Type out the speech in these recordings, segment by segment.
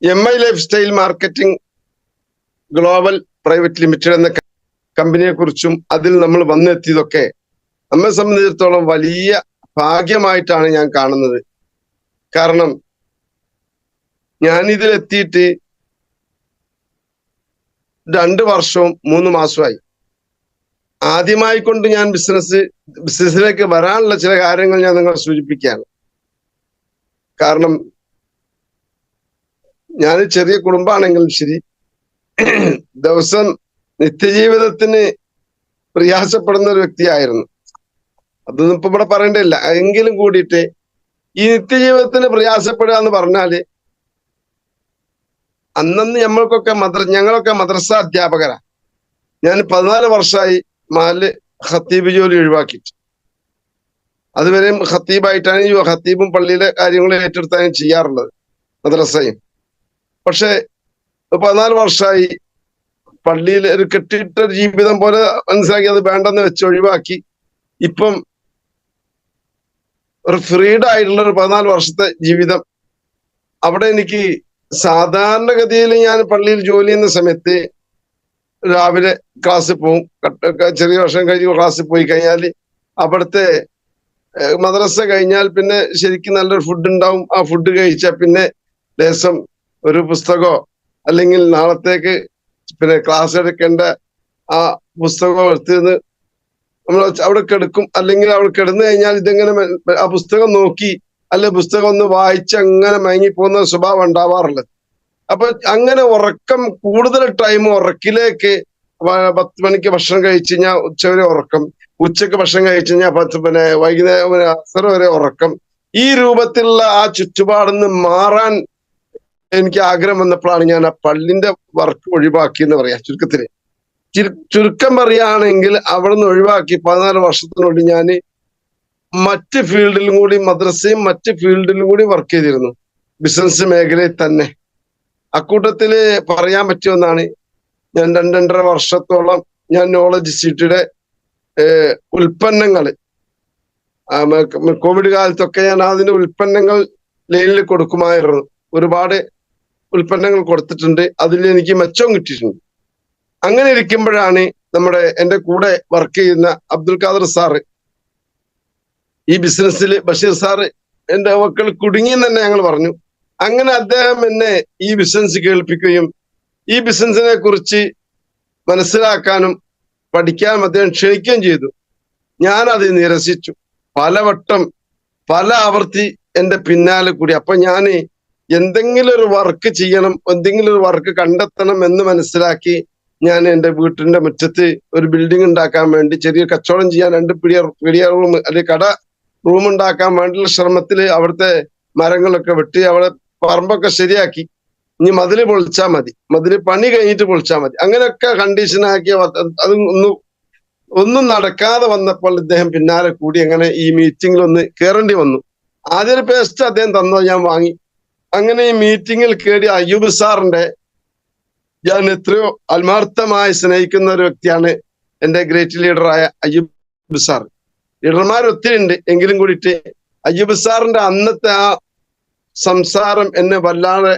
MI life style marketing global private limited എന്ന കമ്പനിയെ കുറിച്ചും അതിൽ നമ്മൾ വന്നെത്തിയതൊക്കെ നമ്മെ സംബന്ധിച്ചിടത്തോളം വലിയ ഭാഗ്യമായിട്ടാണ് ഞാൻ കാണുന്നത്. കാരണം ഞാനിതിലെത്തിയിട്ട് 2 വർഷവും 3 മാസമായി. ആദ്യമായി കൊണ്ട് ഞാൻ ബിസിനസ്സിലേക്ക് വരാനുള്ള ചില കാര്യങ്ങൾ ഞാൻ നിങ്ങളെ സൂചിപ്പിക്കുകയാണ്. കാരണം ഞാൻ ചെറിയ കുടുംബമാണെങ്കിലും ശരി, ദിവസം നിത്യജീവിതത്തിന് പ്രയാസപ്പെടുന്ന ഒരു വ്യക്തിയായിരുന്നു. അതൊന്നും ഇപ്പൊ ഇവിടെ പറയേണ്ടതില്ല. എങ്കിലും കൂടിയിട്ട് ഈ നിത്യജീവിതത്തിന് പ്രയാസപ്പെടുക എന്ന് പറഞ്ഞാല്, അന്നന്ന് ഞങ്ങളൊക്കെ മദ്രസ അധ്യാപകരാ. ഞാൻ 14 വർഷമായി മാല് ഖത്തീബ് ജോലി ഒഴിവാക്കിയിട്ട്. അതുവരെയും ഖത്തീബായിട്ടാണ് ഈ ഖത്തീബും പള്ളിയിലെ കാര്യങ്ങൾ ഏറ്റെടുത്താണ് ചെയ്യാറുള്ളത്, മദ്രസയും. പക്ഷെ 14 വർഷമായി പള്ളിയിൽ ഒരു കെട്ടിയിട്ട ജീവിതം പോലെ മനസ്സിലാക്കി അത് വേണ്ടെന്ന് വെച്ച് ഒഴിവാക്കി. ഇപ്പം ഒരു ഫ്രീഡം ആയിട്ടുള്ള ഒരു 14 വർഷത്തെ ജീവിതം. അവിടെ എനിക്ക് സാധാരണഗതിയിൽ ഞാൻ പള്ളിയിൽ ജോലി ചെയ്യുന്ന സമയത്ത് രാവിലെ ക്ലാസ്സിൽ പോവും. ചെറിയ വർഷം കഴിഞ്ഞ് ക്ലാസ്സിൽ പോയി കഴിഞ്ഞാൽ അവിടുത്തെ മദ്രസ കഴിഞ്ഞാൽ പിന്നെ ശരിക്കും നല്ലൊരു ഫുഡ് ഉണ്ടാവും. ആ ഫുഡ് കഴിച്ചാൽ പിന്നെ ലേശം ഒരു പുസ്തകമോ അല്ലെങ്കിൽ നാളത്തേക്ക് പിന്നെ ക്ലാസ് എടുക്കേണ്ട ആ പുസ്തകം എടുത്തിരുന്ന് നമ്മൾ അവിടെ കിടക്കും. അല്ലെങ്കിൽ അവിടെ കിടന്നു കഴിഞ്ഞാൽ ഇതെങ്ങനെ ആ പുസ്തകം നോക്കി അല്ലെ പുസ്തകം ഒന്ന് വായിച്ച് അങ്ങനെ മയങ്ങിപ്പോകുന്ന സ്വഭാവം ഉണ്ടാവാറുള്ളത്. അപ്പൊ അങ്ങനെ ഉറക്കം, കൂടുതൽ ടൈം ഉറക്കിലേക്ക് 10 മണിക്ക് ഭക്ഷണം കഴിച്ചു കഴിഞ്ഞാൽ ഉച്ചവരെ ഉറക്കം, ഉച്ചക്ക് ഭക്ഷണം കഴിച്ചു കഴിഞ്ഞാൽ പിന്നെ വൈകുന്നേരം അസർ വരെ ഉറക്കം. ഈ രൂപത്തിലുള്ള ആ ചുറ്റുപാടിന്ന് മാറാൻ എനിക്ക് ആഗ്രഹം വന്നപ്പോഴാണ് ഞാൻ ആ പള്ളിന്റെ വർക്ക് ഒഴിവാക്കി എന്ന് പറയാം. ചുരുക്കം പറയുകയാണെങ്കിൽ അവിടെ നിന്ന് ഒഴിവാക്കി 14 വർഷത്തിനുള്ളിൽ ഞാൻ മറ്റ് ഫീൽഡിലും കൂടി, മദ്രസയും മറ്റ് ഫീൽഡിലും കൂടി വർക്ക് ചെയ്തിരുന്നു, ബിസിനസ് മേഖലയിൽ തന്നെ. അക്കൂട്ടത്തില് പറയാൻ പറ്റിയ ഒന്നാണ്, ഞാൻ 2.5 വർഷത്തോളം ഞാൻ നോളജ് സിറ്റിയുടെ ഉൽപ്പന്നങ്ങള്, കോവിഡ് കാലത്തൊക്കെ ഞാൻ അതിന്റെ ഉൽപ്പന്നങ്ങൾ ലൈനിൽ കൊടുക്കുമായിരുന്നു. ഒരുപാട് ഉൽപ്പന്നങ്ങൾ കൊടുത്തിട്ടുണ്ട്. അതിൽ എനിക്ക് മെച്ചവും കിട്ടിയിട്ടുണ്ട്. അങ്ങനെ ഇരിക്കുമ്പോഴാണ് എൻ്റെ കൂടെ വർക്ക് ചെയ്യുന്ന അബ്ദുൽ ഖാദർ സാറ് ഈ ബിസിനസ്സിൽ, ബഷീർ സാറ് എൻ്റെ മക്കൾ കുടുങ്ങിയെന്ന് തന്നെ ഞങ്ങൾ പറഞ്ഞു. അങ്ങനെ അദ്ദേഹം എന്നെ ഈ ബിസിനസ് കേൾപ്പിക്കുകയും ഈ ബിസിനസിനെ കുറിച്ച് മനസ്സിലാക്കാനും പഠിക്കാനും അദ്ദേഹം ക്ഷണിക്കുകയും ചെയ്തു. ഞാൻ അത് നിരസിച്ചു. പലവട്ടം പല ആവർത്തി എൻ്റെ പിന്നാലെ കൂടി. അപ്പൊ ഞാൻ എന്തെങ്കിലും ഒരു വർക്ക് ചെയ്യണം, എന്തെങ്കിലും ഒരു വർക്ക് കണ്ടെത്തണം എന്ന് മനസ്സിലാക്കി ഞാൻ എൻ്റെ വീട്ടിന്റെ മുറ്റത്ത് ഒരു ബിൽഡിംഗ് ഉണ്ടാക്കാൻ വേണ്ടി, ചെറിയ കച്ചവടം ചെയ്യാൻ 2 പീടിയ റൂം അല്ലെങ്കിൽ കട റൂം ഉണ്ടാക്കാൻ വേണ്ടിയുള്ള ശ്രമത്തിൽ അവിടുത്തെ മരങ്ങളൊക്കെ വെട്ടി അവിടെ പറമ്പൊക്കെ ശരിയാക്കി. ഇനി മതില് പൊളിച്ചാൽ മതി, മതില് പണി കഴിഞ്ഞിട്ട് പൊളിച്ചാൽ മതി, അങ്ങനെയൊക്കെ കണ്ടീഷനാക്കി. അത് ഒന്നും നടക്കാതെ വന്നപ്പോൾ ഇദ്ദേഹം പിന്നാലെ കൂടി. അങ്ങനെ ഈ മീറ്റിംഗിൽ ഒന്ന് കയറേണ്ടി വന്നു. ആദ്യം പേസ്റ്റ് അദ്ദേഹം തന്നോ, ഞാൻ വാങ്ങി. അങ്ങനെ ഈ മീറ്റിംഗിൽ കയറി അയ്യൂബ് സാറിന്റെ, ഞാൻ എത്രയോ ആത്മാർത്ഥമായി സ്നേഹിക്കുന്ന ഒരു വ്യക്തിയാണ് എൻ്റെ ഗ്രേറ്റ് ലീഡറായ അയ്യൂബ് സാർ. ലീഡർമാർ ഒത്തിരി ഉണ്ട്, എങ്കിലും കൂടിയിട്ട് അയ്യൂബ് സാറിന്റെ അന്നത്തെ ആ സംസാരം എന്നെ വല്ലാതെ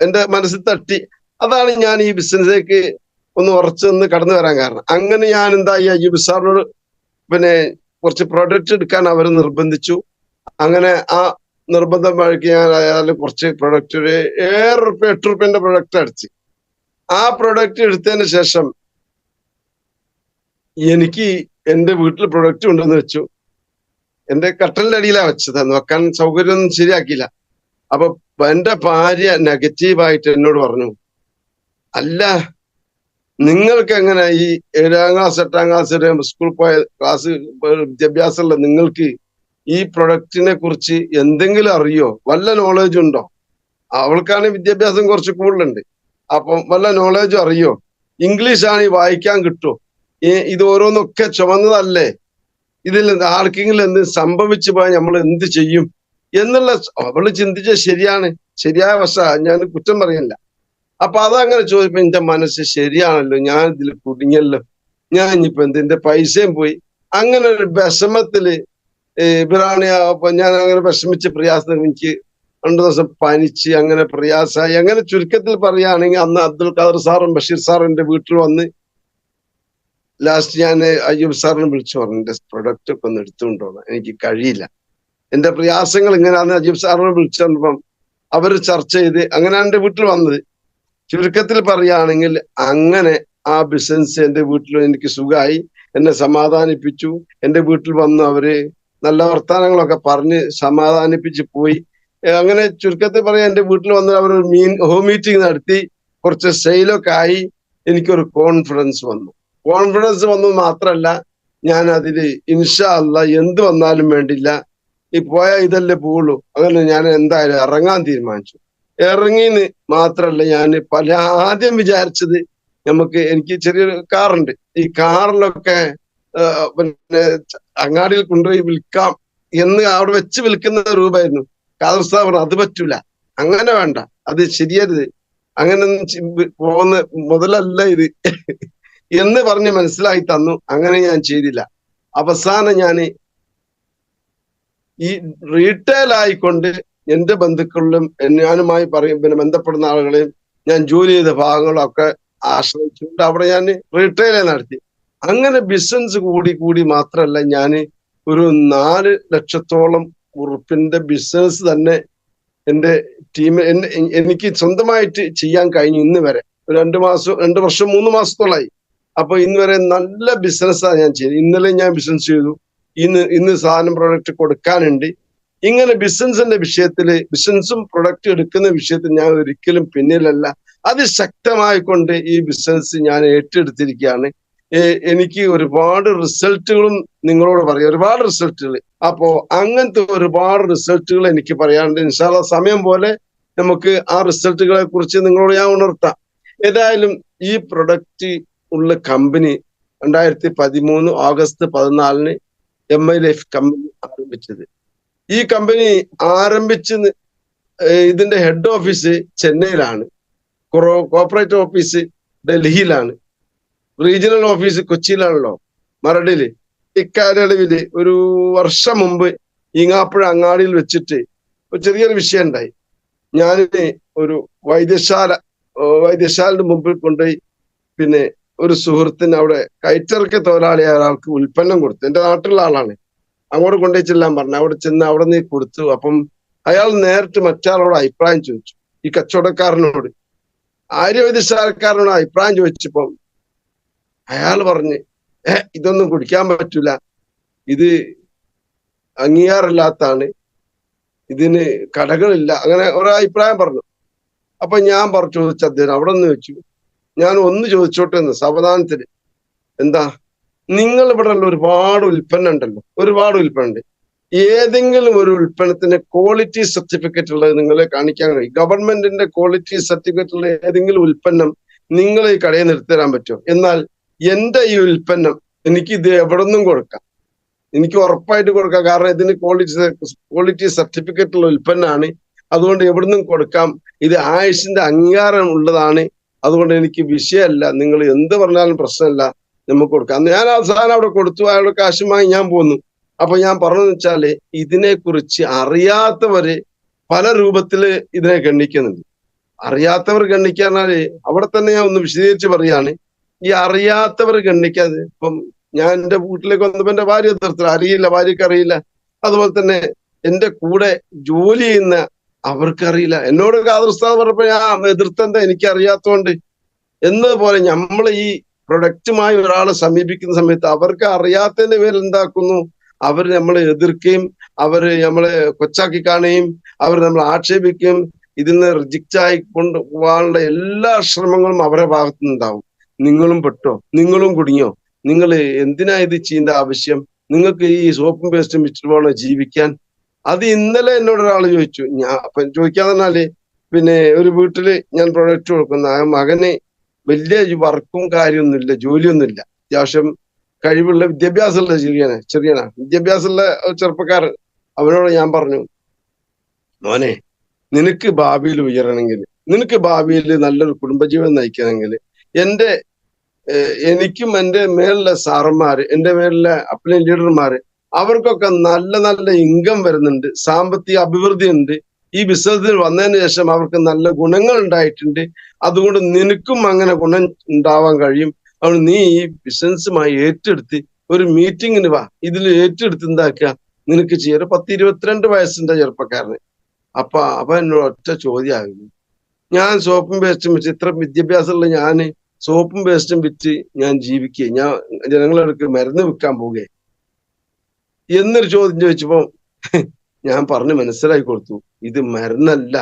എൻ്റെ മനസ്സിൽ തട്ടി. അതാണ് ഞാൻ ഈ ബിസിനസ്സിലേക്ക് ഒന്ന് ഉറച്ചു നിന്ന് കടന്നു വരാൻ കാരണം. അങ്ങനെ ഞാൻ എന്തായി, അയ്യൂബ് സാറിനോട് പിന്നെ കുറച്ച് പ്രൊഡക്റ്റ് എടുക്കാൻ അവർ നിർബന്ധിച്ചു. അങ്ങനെ ആ നിർബന്ധം വഴിക്ക് ഞാൻ അയാൾ കുറച്ച് പ്രൊഡക്റ്റ്, ഒരു 7 റുപ്യ 8 റുപ്യന്റെ പ്രൊഡക്റ്റ് അടിച്ച്. ആ പ്രൊഡക്റ്റ് എടുത്തതിന് ശേഷം എനിക്ക് എൻ്റെ വീട്ടിൽ പ്രൊഡക്റ്റ് ഉണ്ടെന്ന് വെച്ചു. എൻ്റെ കട്ടലിന്റെ അടിയിലാണ് വെച്ചത്, വെക്കാൻ സൗകര്യമൊന്നും ശരിയാക്കിയില്ല. അപ്പൊ എൻ്റെ ഭാര്യ നെഗറ്റീവായിട്ട് എന്നോട് പറഞ്ഞു, അല്ല നിങ്ങൾക്ക് എങ്ങനെ ഈ 7ാം ക്ലാസ് 8ാം ക്ലാസ് വരെ സ്കൂൾ പോയ ക്ലാസ് വിദ്യാഭ്യാസമുള്ള നിങ്ങൾക്ക് ഈ പ്രൊഡക്റ്റിനെ കുറിച്ച് എന്തെങ്കിലും അറിയോ, വല്ല നോളജ് ഉണ്ടോ? അവൾക്കാണ് വിദ്യാഭ്യാസം കുറച്ച് കൂടുതലുണ്ട്. അപ്പം വല്ല നോളജും അറിയോ? ഇംഗ്ലീഷാണ് ഈ വായിക്കാൻ കിട്ടുമോ? ഇത് ഓരോന്നൊക്കെ ചുമന്നതല്ലേ? ഇതിൽ ആർക്കെങ്കിലും എന്ത് സംഭവിച്ചു പോയാൽ നമ്മൾ എന്ത് ചെയ്യും എന്നുള്ള അവള് ചിന്തിച്ച ശരിയാണ്, ശരിയായ വശ, ഞാൻ കുറ്റം പറയില്ല. അപ്പൊ അതങ്ങനെ ചോദിച്ചപ്പോ എന്റെ മനസ്സ് ശരിയാണല്ലോ, ഞാൻ ഇതിൽ കുടുങ്ങിയല്ലോ, ഞാൻ ഇനിയിപ്പോ എന്റെ പൈസയും പോയി. അങ്ങനെ ഒരു വിഷമത്തില് ഇവരാണ്. അപ്പൊ ഞാൻ അങ്ങനെ വിഷമിച്ച് പ്രയാസം എനിക്ക് 2 ദിവസം പനിച്ച് അങ്ങനെ പ്രയാസമായി. അങ്ങനെ ചുരുക്കത്തിൽ പറയുകയാണെങ്കിൽ അന്ന് അബ്ദുൽ ഖാദർ സാറും ബഷീർ സാറും എന്റെ വീട്ടിൽ വന്ന് ലാസ്റ്റ് ഞാൻ അയ്യൂബ് സാറിനെ വിളിച്ചു പറഞ്ഞു, എന്റെ പ്രൊഡക്റ്റ് ഒക്കെ ഒന്ന് എടുത്തുകൊണ്ടോണം, എനിക്ക് കഴിയില്ല, എന്റെ പ്രയാസങ്ങൾ ഇങ്ങനെയാന്ന് അയ്യൂബ് സാറിനെ വിളിച്ചു പറഞ്ഞപ്പം അവര് ചർച്ച ചെയ്ത് അങ്ങനെയാണ് എന്റെ വീട്ടിൽ വന്നത്. ചുരുക്കത്തിൽ പറയുകയാണെങ്കിൽ അങ്ങനെ ആ ബിസിനസ് എന്റെ വീട്ടിൽ എനിക്ക് സുഖമായി, എന്നെ സമാധാനിപ്പിച്ചു. എന്റെ വീട്ടിൽ വന്നു അവര് നല്ല വർത്തമാനങ്ങളൊക്കെ പറഞ്ഞ് സമാധാനിപ്പിച്ച് പോയി. അങ്ങനെ ചുരുക്കത്തിൽ പറയാൻ എന്റെ വീട്ടിൽ വന്ന് അവർ ഹോം മീറ്റിംഗ് നടത്തി, കുറച്ച് സെയിലൊക്കെ ആയി. എനിക്കൊരു കോൺഫിഡൻസ് വന്നു. കോൺഫിഡൻസ് വന്നത് മാത്രമല്ല, ഞാൻ അതില് ഇൻഷാ അല്ലാഹ് എന്ത് വന്നാലും വേണ്ടില്ല, ഈ പോയാൽ ഇതല്ലേ പോവുള്ളൂ, അങ്ങനെ ഞാൻ എന്തായാലും ഇറങ്ങാൻ തീരുമാനിച്ചു. ഇറങ്ങിന്ന് മാത്രല്ല, ഞാൻ ആദ്യം വിചാരിച്ചത് എനിക്ക് ചെറിയൊരു കാറുണ്ട്, ഈ കാറിലൊക്കെ പിന്നെ അങ്ങാടിയിൽ കൊണ്ടുപോയി വിൽക്കാം എന്ന് അവിടെ വെച്ച് വിൽക്കുന്ന രൂപമായിരുന്നു. ഖാദർ സാബ് പറഞ്ഞു അത് പറ്റൂല, അങ്ങനെ വേണ്ട, അത് ശരിയരുത്, അങ്ങനെ പോകുന്ന മുതലല്ല ഇത് എന്ന് പറഞ്ഞ് മനസ്സിലാക്കി തന്നു. അങ്ങനെ ഞാൻ ചെയ്തില്ല. അവസാനം ഞാൻ ഈ റീറ്റെയിൽ ആയിക്കൊണ്ട് എന്റെ ബന്ധുക്കളിലും ഞാനുമായി പിന്നെ ബന്ധപ്പെടുന്ന ആളുകളെയും ഞാൻ ജോലി ചെയ്ത ഭാഗങ്ങളൊക്കെ ആശ്രയിച്ചുകൊണ്ട് അവിടെ ഞാൻ റീറ്റെയിൽ നടത്തി. അങ്ങനെ ബിസിനസ് കൂടി മാത്രമല്ല, ഞാൻ ഒരു 4 ലക്ഷത്തോളം ഉറുപ്പിന്റെ ബിസിനസ് തന്നെ എന്റെ ടീം എനിക്ക് സ്വന്തമായിട്ട് ചെയ്യാൻ കഴിഞ്ഞു. ഇന്ന് വരെ 2 വർഷം 3 മാസത്തോളായി. അപ്പൊ ഇന്ന് വരെ നല്ല ബിസിനസ്സാണ് ഞാൻ ചെയ്തത്. ഇന്നലെ ഞാൻ ബിസിനസ് ചെയ്തു, ഇന്ന് സാധനം പ്രൊഡക്റ്റ് കൊടുക്കാനുണ്ട്. ഇങ്ങനെ ബിസിനസിന്റെ വിഷയത്തില്, ബിസിനസ്സും പ്രൊഡക്റ്റ് എടുക്കുന്ന വിഷയത്തിൽ ഞാൻ ഒരിക്കലും പിന്നിലല്ല. അതിശക്തമായിക്കൊണ്ട് ഈ ബിസിനസ് ഞാൻ ഏറ്റെടുത്തിരിക്കുകയാണ്. എനിക്ക് ഒരുപാട് റിസൾട്ടുകളും നിങ്ങളോട് പറയാം, ഒരുപാട് റിസൾട്ടുകൾ. അപ്പോ അങ്ങനത്തെ ഒരുപാട് റിസൾട്ടുകൾ എനിക്ക് പറയാനുണ്ട്. ഇൻഷാ അല്ലാഹ് സമയം പോലെ നമുക്ക് ആ റിസൾട്ടുകളെ കുറിച്ച് നിങ്ങളോട് ഞാൻ ഉണർത്താം. ഏതായാലും ഈ പ്രൊഡക്റ്റ് ഉള്ള കമ്പനി 2013 ഓഗസ്റ്റ് 14 MILF കമ്പനി ആരംഭിച്ചത്. ഈ കമ്പനി ആരംഭിച്ച് ഇതിന്റെ ഹെഡ് ഓഫീസ് ചെന്നൈയിലാണ്, കോർപ്പറേറ്റ് ഓഫീസ് ഡൽഹിയിലാണ്, റീജിയണൽ ഓഫീസ് കൊച്ചിയിലാണല്ലോ, മരടില്. ഇക്കാലയളവില് ഒരു വർഷം മുമ്പ് ഈങ്ങാപ്പുഴ അങ്ങാടിയിൽ വെച്ചിട്ട് ഒരു ചെറിയൊരു വിഷയം ഉണ്ടായി. ഞാനിന് ഒരു വൈദ്യശാലയുടെ മുമ്പിൽ കൊണ്ടുപോയി പിന്നെ ഒരു സുഹൃത്തിന് അവിടെ കയറ്റിറക്കിയ തൊഴിലാളിയായ ഒരാൾക്ക് ഉൽപ്പന്നം കൊടുത്തു. എന്റെ നാട്ടിലുള്ള ആളാണ്. അങ്ങോട്ട് കൊണ്ടുപോയി ചെല്ലാൻ പറഞ്ഞു. അവിടെ ചെന്ന് അവിടെ നീ കൊടുത്തു. അപ്പം അയാൾ നേരിട്ട് മറ്റാളോട് അഭിപ്രായം ചോദിച്ചു. ഈ കച്ചവടക്കാരനോട്, ആര്യവൈദ്യശാലക്കാരനോട് അഭിപ്രായം ചോദിച്ചപ്പം അയാൾ പറഞ്ഞ് ഇതൊന്നും കുടിക്കാൻ പറ്റൂല, ഇത് അംഗീകാരമില്ലാത്താണ്, ഇതിന് കടകളില്ല, അങ്ങനെ ഒരഭിപ്രായം പറഞ്ഞു. അപ്പൊ ഞാൻ ചോദിച്ചു അദ്ദേഹം അവിടെ നിന്ന് വെച്ചു, ഞാൻ ഒന്ന് ചോദിച്ചോട്ടെ എന്ന് സാവധാനത്തിന്, എന്താ നിങ്ങൾ ഇവിടെ ഉള്ള ഒരുപാട് ഉൽപ്പന്നം ഉണ്ടല്ലോ, ഒരുപാട് ഉൽപ്പന്നം ഉണ്ട്, ഏതെങ്കിലും ഒരു ഉൽപ്പന്നത്തിന് ക്വാളിറ്റി സർട്ടിഫിക്കറ്റ് ഉള്ളത് നിങ്ങളെ കാണിക്കാൻ കഴിയും? ഗവൺമെന്റിന്റെ ക്വാളിറ്റി സർട്ടിഫിക്കറ്റ് ഉള്ള ഏതെങ്കിലും ഉൽപ്പന്നം നിങ്ങൾ ഈ കടയിൽ നിർത്തിത്തരാൻ പറ്റുമോ? എന്നാൽ എന്റെ ഈ ഉൽപ്പന്നം എനിക്ക് ഇത് എവിടെ നിന്നും കൊടുക്കാം, എനിക്ക് ഉറപ്പായിട്ട് കൊടുക്കാം, കാരണം ഇതിന് ക്വാളിറ്റി സർട്ടിഫിക്കറ്റ് ഉള്ള ഉൽപ്പന്നമാണ്, അതുകൊണ്ട് എവിടുന്നും കൊടുക്കാം, ഇത് ആയുഷിന്റെ അംഗീകാരം ഉള്ളതാണ്, അതുകൊണ്ട് എനിക്ക് വിഷയമല്ല, നിങ്ങൾ എന്ത് പറഞ്ഞാലും പ്രശ്നമല്ല, നമുക്ക് കൊടുക്കാം. ഞാൻ ആ സാധനം അവിടെ കൊടുത്തു, അയാളുടെ കാശുമായി ഞാൻ പോന്നു. അപ്പൊ ഞാൻ പറഞ്ഞതെന്ന് വെച്ചാല് ഇതിനെക്കുറിച്ച് അറിയാത്തവര് പല രൂപത്തില് ഇതിനെ ഗണ്ണിക്കുന്നുണ്ട്. അറിയാത്തവർ ഗണ്ണിക്കാന്നാല് അവിടെ തന്നെ ഞാൻ ഒന്ന് വിശദീകരിച്ച് പറയാണ്. ഈ അറിയാത്തവർ ഗണ്ണിക്കാതെ, ഇപ്പം ഞാൻ എന്റെ വീട്ടിലേക്ക് വന്നപ്പോ എന്റെ ഭാര്യ എതിർത്തില്ല, അറിയില്ല, ഭാര്യക്ക് അറിയില്ല. അതുപോലെ തന്നെ എന്റെ കൂടെ ജോലി ചെയ്യുന്ന അവർക്കറിയില്ല. എന്നോട് ഖാദർ ഉസ്താദ് പറഞ്ഞപ്പോ ഞാൻ എതിർത്തെന്താ, എനിക്ക് അറിയാത്തോണ്ട്. എന്നതുപോലെ നമ്മൾ ഈ പ്രൊഡക്റ്റുമായി ഒരാളെ സമീപിക്കുന്ന സമയത്ത് അവർക്ക് അറിയാത്തതിന്റെ പേരിൽ എന്താക്കുന്നു, അവർ നമ്മളെ എതിർക്കുകയും അവര് നമ്മളെ കൊച്ചാക്കി കാണുകയും അവർ നമ്മളെ ആക്ഷേപിക്കുകയും ഇതിൽ നിന്ന് റിജക്റ്റ് ആയി കൊണ്ടുപോകാനുള്ള എല്ലാ ശ്രമങ്ങളും അവരുടെ ഭാഗത്തു നിന്നുണ്ടാവും. നിങ്ങളും പെട്ടോ, നിങ്ങളും കുടുങ്ങിയോ, നിങ്ങൾ എന്തിനാ ഇത് ചെയ്യേണ്ട ആവശ്യം, നിങ്ങൾക്ക് ഈ സോപ്പും പേസ്റ്റും വിറ്റിട്ട് പോകണോ ജീവിക്കാൻ? അത് ഇന്നലെ എന്നോട് ഒരാൾ ചോദിച്ചു. ഞാൻ ചോദിക്കാതെ പറഞ്ഞാല്, പിന്നെ ഒരു വീട്ടില് ഞാൻ പ്രൊഡക്റ്റ് കൊടുക്കുന്ന ആ മകന് വലിയ വർക്കും കാര്യമൊന്നുമില്ല, ജോലിയൊന്നുമില്ല, അത്യാവശ്യം കഴിവുള്ള വിദ്യാഭ്യാസമുള്ള ചെറിയനാ വിദ്യാഭ്യാസമുള്ള ചെറുപ്പക്കാരൻ. അവനോട് ഞാൻ പറഞ്ഞു, മോനെ, നിനക്ക് ഭാവിയിൽ ഉയരണമെങ്കിൽ, നിനക്ക് ഭാവിയിൽ നല്ലൊരു കുടുംബജീവിതം നയിക്കണമെങ്കിൽ എനിക്കും എൻ്റെ മേലുള്ള സാറന്മാര്, എൻ്റെ മേലുള്ള അപ്ലൈൻ ലീഡർമാര്, അവർക്കൊക്കെ നല്ല നല്ല ഇൻകം വരുന്നുണ്ട്, സാമ്പത്തിക അഭിവൃദ്ധി ഉണ്ട്. ഈ ബിസിനസ്സിൽ വന്നതിന് ശേഷം അവർക്ക് നല്ല ഗുണങ്ങൾ ഉണ്ടായിട്ടുണ്ട്. അതുകൊണ്ട് നിനക്കും അങ്ങനെ ഗുണം ഉണ്ടാവാൻ കഴിയും. അതുകൊണ്ട് നീ ഈ ബിസിനസ്സുമായി ഏറ്റെടുത്ത് ഒരു മീറ്റിങ്ങിന് വാ. ഇതിൽ ഏറ്റെടുത്ത് എന്താക്കുക, നിനക്ക് ചെയ്യാം. ഒരു 10-22 വയസ്സിന്റെ ചെറുപ്പക്കാരന്. അപ്പൊ അവൻ എന്നോട് ഒറ്റ ചോദ്യമാകുന്നു, ഞാൻ സോപ്പും പേസ്റ്റും വെച്ച് ഇത്ര വിദ്യാഭ്യാസമുള്ള ഞാന് സോപ്പും പേസ്റ്റും വിറ്റ് ഞാൻ ജീവിക്കുക, ഞാൻ ജനങ്ങളെടുക്ക് മരുന്ന് വിൽക്കാൻ പോവുകയെ എന്നൊരു ചോദ്യം ചോദിച്ചപ്പോ ഞാൻ പറഞ്ഞ് മനസ്സിലാക്കി കൊടുത്തു, ഇത് മരുന്നല്ല,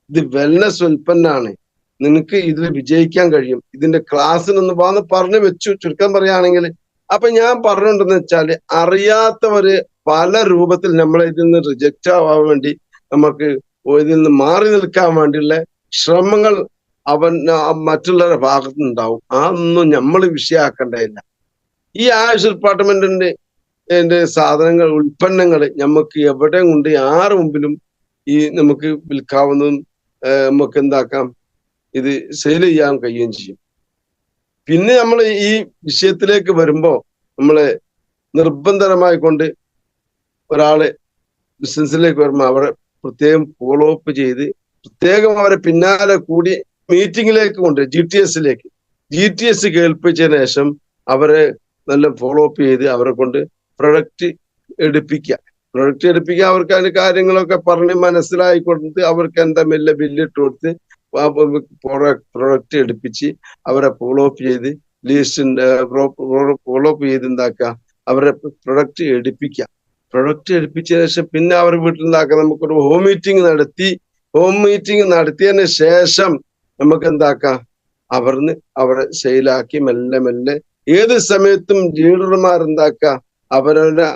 ഇത് വെൽനസ് ഉൽപ്പന്നാണ്, നിനക്ക് ഇതിൽ വിജയിക്കാൻ കഴിയും, ഇതിന്റെ ക്ലാസ്സിനൊന്ന് പോന്ന് പറഞ്ഞു വെച്ചു. ചുരുക്കം പറയുകയാണെങ്കിൽ അപ്പൊ ഞാൻ പറഞ്ഞിട്ടുണ്ടെന്ന് വെച്ചാല് അറിയാത്തവര് പല രൂപത്തിൽ നമ്മളെ ഇതിൽ നിന്ന് റിജക്റ്റ് ആവാൻ വേണ്ടി, നമുക്ക് ഇതിൽ നിന്ന് മാറി നിൽക്കാൻ വേണ്ടിയുള്ള ശ്രമങ്ങൾ മറ്റുള്ളവരുടെ ഭാഗത്ത് നിന്നുണ്ടാവും. അതൊന്നും നമ്മൾ വിഷയമാക്കേണ്ടതില്ല. ഈ ആയുഷ് ഡിപ്പാർട്ട്മെന്റിന്റെ സാധനങ്ങൾ, ഉൽപ്പന്നങ്ങൾ നമുക്ക് എവിടെ കൊണ്ട് ആറ് മുമ്പിലും ഈ നമുക്ക് വിൽക്കാവുന്നതും നമുക്ക് എന്താക്കാം, ഇത് സെയിൽ ചെയ്യാൻ കഴിയുകയും ചെയ്യും. പിന്നെ നമ്മൾ ഈ വിഷയത്തിലേക്ക് വരുമ്പോ നമ്മളെ നിർബന്ധമായി കൊണ്ട് ഒരാള് ബിസിനസ്സിലേക്ക് വരുമ്പോൾ അവരെ പ്രത്യേകം ഫോളോ അപ്പ് ചെയ്ത് പ്രത്യേകം അവരെ പിന്നാലെ കൂടി മീറ്റിങ്ങിലേക്ക് കൊണ്ട് GTS കേൾപ്പിച്ചതിന് ശേഷം അവരെ നല്ല ഫോളോ അപ്പ് ചെയ്ത് അവരെ കൊണ്ട് പ്രൊഡക്റ്റ് എടുപ്പിക്കുക. അവർക്ക് അതിന്റെ കാര്യങ്ങളൊക്കെ പറഞ്ഞ് മനസ്സിലാക്കി കൊടുത്ത് അവർക്ക് എന്താ മെല്ലെ ബില്ലിട്ട് കൊടുത്ത് പ്രൊഡക്റ്റ് എടുപ്പിച്ച് അവരെ ഫോളോ അപ്പ് ചെയ്ത് ഫോളോ അപ്പ് ചെയ്ത് എന്താക്കുക, അവരെ പ്രൊഡക്റ്റ് എടുപ്പിച്ചതിന് ശേഷം പിന്നെ അവർ വീട്ടിൽ നിന്നാക്കാം നമുക്കൊരു ഹോം മീറ്റിംഗ് നടത്തിയതിന് ശേഷം നമുക്ക് എന്താക്കാം, അവരെ സെയിലാക്കി മെല്ലെ മെല്ലെ ഏത് സമയത്തും ലീഡർമാർ എന്താക്കുക, അവരുടെ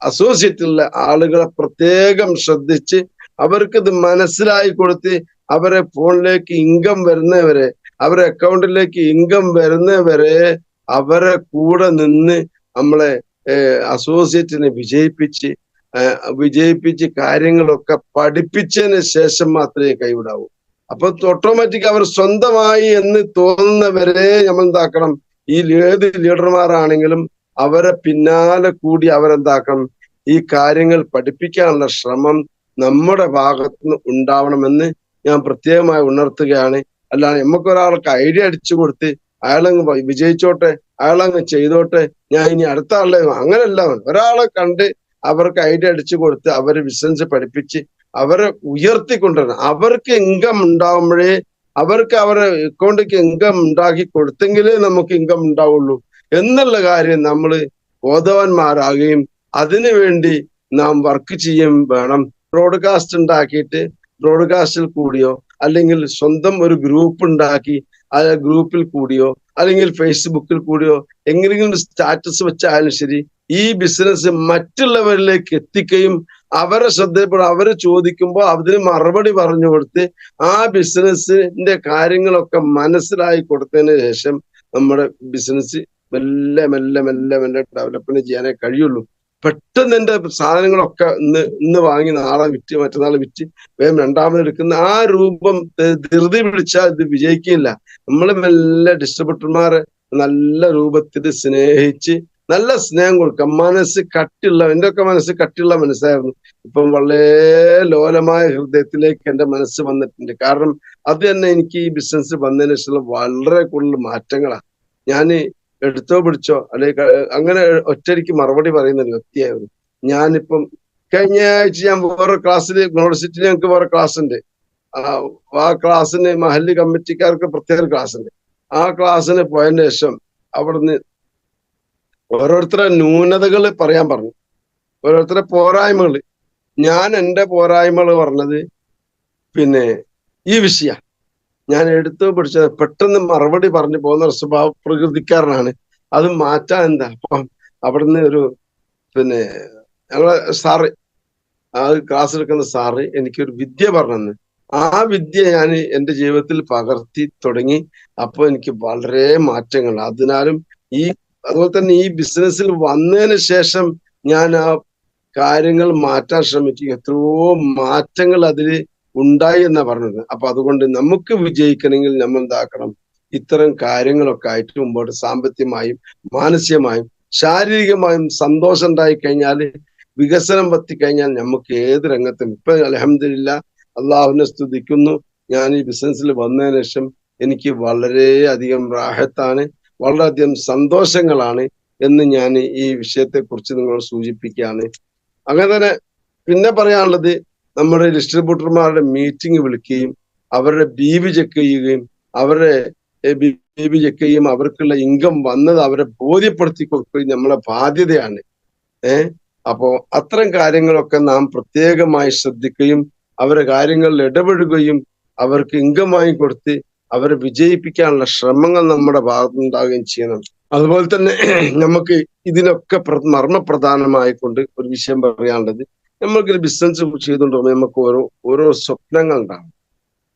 അസോസിയേറ്റുള്ള ആളുകളെ പ്രത്യേകം ശ്രദ്ധിച്ച് അവർക്കിത് മനസ്സിലാക്കി കൊടുത്ത് അവരെ ഫോണിലേക്ക് ഇൻകം വരുന്നവരെ, അവരെ അക്കൗണ്ടിലേക്ക് ഇൻകം വരുന്നവരെ അവരെ കൂടെ നിന്ന് നമ്മളെ അസോസിയേറ്റിനെ വിജയിപ്പിച്ച് കാര്യങ്ങളൊക്കെ പഠിപ്പിച്ചതിന് ശേഷം മാത്രമേ കൈവിടാവൂ. അപ്പൊ ഓട്ടോമാറ്റിക് അവർ സ്വന്തമായി എന്ന് തോന്നുന്നവരെ നമ്മൾ എന്താക്കണം, ഈ ഏത് ലീഡർമാരാണെങ്കിലും അവരെ പിന്നാലെ കൂടി അവരെന്താക്കണം, ഈ കാര്യങ്ങൾ പഠിപ്പിക്കാനുള്ള ശ്രമം നമ്മുടെ ഭാഗത്തുനിന്ന് ഉണ്ടാവണമെന്ന് ഞാൻ പ്രത്യേകമായി ഉണർത്തുകയാണ്. അല്ലാതെ നമുക്കൊരാൾക്ക് ഐഡിയ അടിച്ചു കൊടുത്ത് അയാളങ്ങ് വിജയിച്ചോട്ടെ, അയാളങ്ങ് ചെയ്തോട്ടെ, ഞാൻ ഇനി അടുത്ത ആളെ അങ്ങനെയല്ല. ഒരാളെ കണ്ട് അവർക്ക് ഐഡിയ അടിച്ചു കൊടുത്ത് അവരെ ബിസിനസ് പഠിപ്പിച്ച് അവരെ ഉയർത്തിക്കൊണ്ടുവരണം. അവർക്ക് ഇൻകം ഉണ്ടാവുമ്പോഴേ, അവർക്ക് അവരെ അക്കൗണ്ടിലേക്ക് ഇൻകം ഉണ്ടാക്കി കൊടുത്തെങ്കിലേ നമുക്ക് ഇൻകം ഉണ്ടാവുള്ളൂ എന്നുള്ള കാര്യം നമ്മൾ ബോധവാന്മാരാകുകയും അതിനു വേണ്ടി നാം വർക്ക് ചെയ്യും വേണം. ബ്രോഡ്കാസ്റ്റ് ഉണ്ടാക്കിയിട്ട് ബ്രോഡ്കാസ്റ്റിൽ കൂടിയോ അല്ലെങ്കിൽ സ്വന്തം ഒരു ഗ്രൂപ്പ് ഉണ്ടാക്കി ആ ഗ്രൂപ്പിൽ കൂടിയോ അല്ലെങ്കിൽ ഫേസ്ബുക്കിൽ കൂടിയോ എങ്ങനെയെങ്കിലും സ്റ്റാറ്റസ് വെച്ചാലും ശരി, ഈ ബിസിനസ് മറ്റുള്ളവരിലേക്ക് എത്തിക്കുകയും അവരെ ശ്രദ്ധയപ്പെടും. അവര് ചോദിക്കുമ്പോൾ അതിന് മറുപടി പറഞ്ഞു കൊടുത്ത് ആ ബിസിനസിന്റെ കാര്യങ്ങളൊക്കെ മനസ്സിലാക്കി കൊടുത്തതിന് ശേഷം നമ്മുടെ ബിസിനസ് മെല്ലെ മെല്ലെ മെല്ലെ മെല്ലെ ഡെവലപ്മെന്റ് ചെയ്യാനേ കഴിയുള്ളൂ. പെട്ടെന്ന് എന്റെ സാധനങ്ങളൊക്കെ ഇന്ന് വാങ്ങി നാളെ വിറ്റ് മറ്റന്നാൾ വിറ്റ് വേഗം രണ്ടാമത് എടുക്കുന്ന ആ രൂപം ധൃതി പിടിച്ചാൽ ഇത് വിജയിക്കില്ല. നമ്മൾ മെല്ലെ ഡിസ്ട്രിബ്യൂട്ടർമാരെ നല്ല രൂപത്തിൽ സ്നേഹിച്ച് നല്ല സ്നേഹം കൊടുക്കാം. മനസ്സ് കട്ടിയുള്ള, എൻ്റെ ഒക്കെ മനസ്സ് കട്ടിയുള്ള മനസ്സായിരുന്നു. ഇപ്പം വളരെ ലോലമായ ഹൃദയത്തിലേക്ക് എൻ്റെ മനസ്സ് വന്നിട്ടുണ്ട്. കാരണം അത് തന്നെ എനിക്ക് ഈ ബിസിനസ് വന്നതിന് ശേഷം വളരെ കൂടുതൽ മാറ്റങ്ങളാണ്. ഞാൻ എടുത്തോ പിടിച്ചോ അല്ലെങ്കിൽ അങ്ങനെ ഒറ്റയ്ക്ക് മറുപടി പറയുന്ന ഒരു വ്യക്തിയായിരുന്നു. ഞാനിപ്പം കഴിഞ്ഞ ആഴ്ച ഞാൻ വേറെ ക്ലാസ്സിൽ യൂണിവേഴ്സിറ്റിയിൽ ഞങ്ങൾക്ക് വേറെ ക്ലാസ് ഉണ്ട്. ആ ക്ലാസ്സിന് മഹല്ല് കമ്മിറ്റിക്കാർക്ക് പ്രത്യേക ക്ലാസ് ഉണ്ട്. ആ ക്ലാസ്സിന് പോയതിന് ശേഷം അവിടുന്ന് ഓരോരുത്തരെ ന്യൂനതകൾ പറയാൻ പറഞ്ഞു, ഓരോരുത്തരെ പോരായ്മകൾ. ഞാൻ എൻ്റെ പോരായ്മകൾ പറഞ്ഞത് പിന്നെ ഈ വിഷയ ഞാൻ എടുത്തു പിടിച്ചത് പെട്ടെന്ന് മറുപടി പറഞ്ഞു പോകുന്ന സ്വഭാവ പ്രകൃതിക്കാരനാണ്. അത് മാറ്റാൻ എന്താ. അപ്പം അവിടുന്ന് ഒരു പിന്നെ ഞങ്ങളെ സാറ്, ആ ക്ലാസ് എടുക്കുന്ന സാറ് എനിക്കൊരു വിദ്യ പറഞ്ഞു. ആ വിദ്യ ഞാൻ എൻ്റെ ജീവിതത്തിൽ പകർത്തി തുടങ്ങി. അപ്പൊ എനിക്ക് വളരെ മാറ്റങ്ങൾ. അതിനാലും അതുപോലെ തന്നെ ഈ ബിസിനസ്സിൽ വന്നതിന് ശേഷം ഞാൻ ആ കാര്യങ്ങൾ മാറ്റാൻ ശ്രമിച്ചു. എത്രയോ മാറ്റങ്ങൾ അതിൽ ഉണ്ടായി എന്നാ പറഞ്ഞത്. അപ്പൊ അതുകൊണ്ട് നമുക്ക് വിജയിക്കണമെങ്കിൽ നമ്മൾ എന്താക്കണം, ഇത്തരം കാര്യങ്ങളൊക്കെ ആയിട്ട് മുമ്പോട്ട് സാമ്പത്തികമായും മാനസികമായും ശാരീരികമായും സന്തോഷം ഉണ്ടായി കഴിഞ്ഞാൽ വികസനം പറ്റിക്കഴിഞ്ഞാൽ നമുക്ക് ഏത് രംഗത്തും ഇപ്പൊ അൽഹംദുലില്ലാ അള്ളാഹുവിനെ സ്തുതിക്കുന്നു. ഞാൻ ഈ ബിസിനസ്സിൽ വന്നതിന് ശേഷം എനിക്ക് വളരെയധികം റാഹത്താണ്, വളരെയധികം സന്തോഷങ്ങളാണ് എന്ന് ഞാൻ ഈ വിഷയത്തെ കുറിച്ച് നിങ്ങളോട് സൂചിപ്പിക്കുകയാണ്. അങ്ങനെ തന്നെ പിന്നെ പറയാനുള്ളത്, നമ്മുടെ ഡിസ്ട്രിബ്യൂട്ടർമാരുടെ മീറ്റിംഗ് വിളിക്കുകയും അവരുടെ ബി ചെക്ക് ചെയ്യുകയും അവരുടെ ബി ചെക്ക് ചെയ്യും അവർക്കുള്ള ഇൻകം വന്നത് അവരെ ബോധ്യപ്പെടുത്തി കൊടുക്കുകയും നമ്മളെ ബാധ്യതയാണ്. അപ്പോ അത്തരം കാര്യങ്ങളൊക്കെ നാം പ്രത്യേകമായി ശ്രദ്ധിക്കുകയും അവരുടെ കാര്യങ്ങളിൽ ഇടപെടുകയും അവർക്ക് ഇൻകം വാങ്ങിക്കൊടുത്ത് അവരെ വിജയിപ്പിക്കാനുള്ള ശ്രമങ്ങൾ നമ്മുടെ ഭാഗത്തുനിന്നുണ്ടാവുകയും ചെയ്യണം. അതുപോലെ തന്നെ നമുക്ക് ഇതിനൊക്കെ മർമ്മപ്രധാനമായിക്കൊണ്ട് ഒരു വിഷയം പറയാനുള്ളത്, നമ്മൾക്കൊരു ബിസിനസ് ചെയ്തുകൊണ്ടോ നമുക്ക് ഓരോ സ്വപ്നങ്ങൾ ഉണ്ടാവും.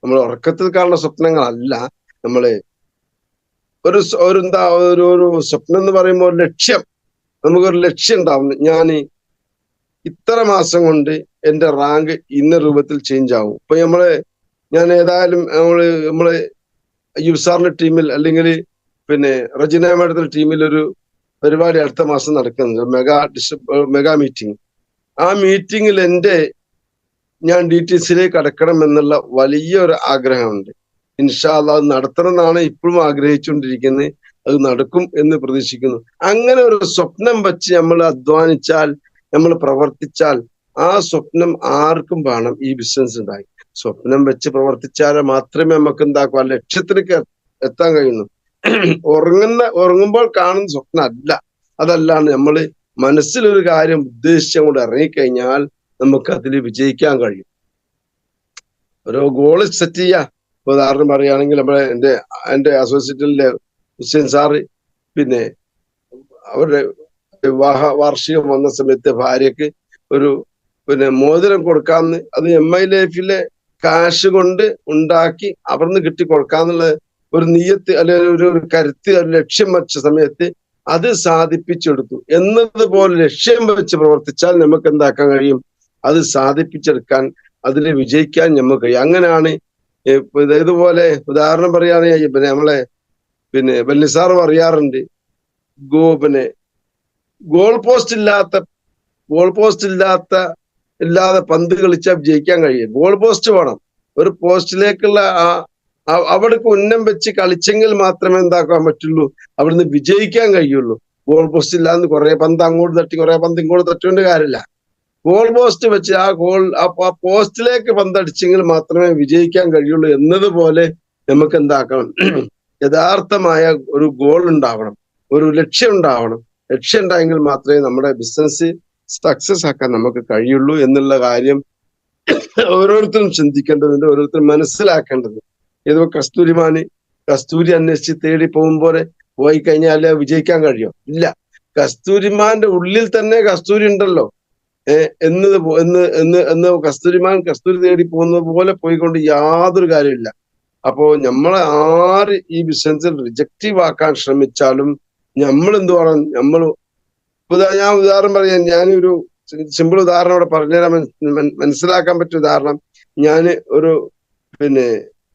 നമ്മൾ ഉറക്കത്തിൽ കാണുന്ന സ്വപ്നങ്ങളല്ല, നമ്മള് ഒരു സ്വപ്നം എന്ന് പറയുമ്പോൾ ഒരു ലക്ഷ്യം, നമുക്കൊരു ലക്ഷ്യം ഉണ്ടാവും. ഞാൻ ഇത്ര മാസം കൊണ്ട് എന്റെ റാങ്ക് ഇന്ന രൂപത്തിൽ ചേഞ്ച് ആവും. ഇപ്പൊ ഞാൻ ഏതായാലും നമ്മള് യുസാറിന്റെ ടീമിൽ അല്ലെങ്കിൽ പിന്നെ റജിന മാഡത്തിന്റെ ടീമിൽ ഒരു പരിപാടി അടുത്ത മാസം നടക്കുന്നുണ്ട്, മെഗാ മീറ്റിംഗ്. ആ മീറ്റിംഗിൽ ഞാൻ DTCയിലേക്ക് കടക്കണം എന്നുള്ള വലിയൊരു ആഗ്രഹമുണ്ട്. ഇൻഷാ അല്ലാഹ് അത് നടത്തണം എന്നാണ് ഇപ്പോഴും ആഗ്രഹിച്ചുകൊണ്ടിരിക്കുന്നത്. അത് നടക്കും എന്ന് പ്രതീക്ഷിക്കുന്നു. അങ്ങനെ ഒരു സ്വപ്നം വെച്ച് നമ്മൾ അധ്വാനിച്ചാൽ, നമ്മൾ പ്രവർത്തിച്ചാൽ ആ സ്വപ്നം ആർക്കും വേണം ഈ ബിസിനസ് ഉണ്ടായി. സ്വപ്നം വെച്ച് പ്രവർത്തിച്ചാൽ മാത്രമേ നമുക്ക് എന്താക്കും ആ ലക്ഷ്യത്തിലേക്ക് എത്താൻ കഴിയുന്നു. ഉറങ്ങുമ്പോൾ കാണുന്ന സ്വപ്നം അല്ല, അതല്ലാണ്ട് നമ്മൾ മനസ്സിലൊരു കാര്യം ഉദ്ദേശിച്ചുകൊണ്ട് ഇറങ്ങിക്കഴിഞ്ഞാൽ നമുക്ക് അതിൽ വിജയിക്കാൻ കഴിയും. ഓരോ ഗോള് സെറ്റ് ചെയ്യാ. ഉദാഹരണം പറയുകയാണെങ്കിൽ എന്റെ അസോസിയേറ്റിലെ ഹുസൈൻ സാറ് പിന്നെ അവരുടെ വിവാഹ വാർഷികം വന്ന സമയത്ത് ഭാര്യക്ക് ഒരു മോതിരം കൊടുക്കാന്ന്, അത് MI ലൈഫിലെ കാശ് കൊണ്ട് ഉണ്ടാക്കി അവിടുന്ന് കിട്ടി കൊടുക്കാന്നുള്ള ഒരു നിയ്യത്ത് അല്ലെങ്കിൽ ഒരു കരുത്ത്, ഒരു ലക്ഷ്യം വെച്ച സമയത്ത് അത് സാധിപ്പിച്ചെടുത്തു. എന്നതുപോലെ ലക്ഷ്യം വെച്ച് പ്രവർത്തിച്ചാൽ നമുക്ക് എന്താക്കാൻ കഴിയും, അത് സാധിപ്പിച്ചെടുക്കാൻ, അതിൽ വിജയിക്കാൻ നമുക്ക് കഴിയും. അങ്ങനെയാണ് ഇതുപോലെ ഉദാഹരണം പറയുകയാണെങ്കിൽ നമ്മളെ ബല്ലിസാർ പറയാറുണ്ട്, ഗോൾ പോസ്റ്റ് ഇല്ലാതെ പന്ത് കളിച്ചാൽ ജയിക്കാൻ കഴിയും. ഗോൾ പോസ്റ്റ് വേണം. ഒരു പോസ്റ്റിലേക്കുള്ള അവിടേക്ക് ഉന്നം വെച്ച് കളിച്ചെങ്കിൽ മാത്രമേ എന്താക്കാൻ പറ്റുള്ളൂ, അവിടുന്ന് വിജയിക്കാൻ കഴിയുള്ളൂ. ഗോൾ പോസ്റ്റ് ഇല്ലാന്ന് കുറെ പന്ത് അങ്ങോട്ട് തട്ടി കുറെ പന്ത് ഇങ്ങോട്ട് തട്ടേണ്ട കാര്യമില്ല. ഗോൾ പോസ്റ്റ് വെച്ച് ആ പോസ്റ്റിലേക്ക് പന്തടിച്ചെങ്കിൽ മാത്രമേ വിജയിക്കാൻ കഴിയുള്ളൂ. എന്നതുപോലെ നമുക്ക് എന്താക്കണം, യഥാർത്ഥമായ ഒരു ഗോൾ ഉണ്ടാവണം, ഒരു ലക്ഷ്യം ഉണ്ടാവണം. ലക്ഷ്യം ഉണ്ടായെങ്കിൽ മാത്രമേ നമ്മുടെ ബിസിനസ് സക്സസ് ആക്കാൻ നമുക്ക് കഴിയുള്ളൂ എന്നുള്ള കാര്യം ഓരോരുത്തരും ചിന്തിക്കേണ്ടതുണ്ട്, ഓരോരുത്തരും മനസ്സിലാക്കേണ്ടത്. ഏതോ കസ്തൂരി അന്വേഷിച്ച് തേടി പോയി കഴിഞ്ഞാൽ വിജയിക്കാൻ കഴിയും? ഇല്ല. കസ്തൂരിമാന്റെ ഉള്ളിൽ തന്നെ കസ്തൂരി ഉണ്ടല്ലോ. കസ്തൂരി തേടി പോകുന്നത് പോലെ പോയിക്കൊണ്ട് യാതൊരു കാര്യമില്ല. അപ്പോ നമ്മളെ ആര് ഈ ബിസിനസ്സിൽ റിജക്റ്റീവ് ആക്കാൻ ശ്രമിച്ചാലും നമ്മൾ എന്ത് വേണം, ഞാൻ ഉദാഹരണം പറയാം. ഞാനൊരു സിമ്പിൾ ഉദാഹരണം ഇവിടെ പറഞ്ഞുതരാൻ മനസ്സിലാക്കാൻ പറ്റിയ ഉദാഹരണം. ഞാൻ ഒരു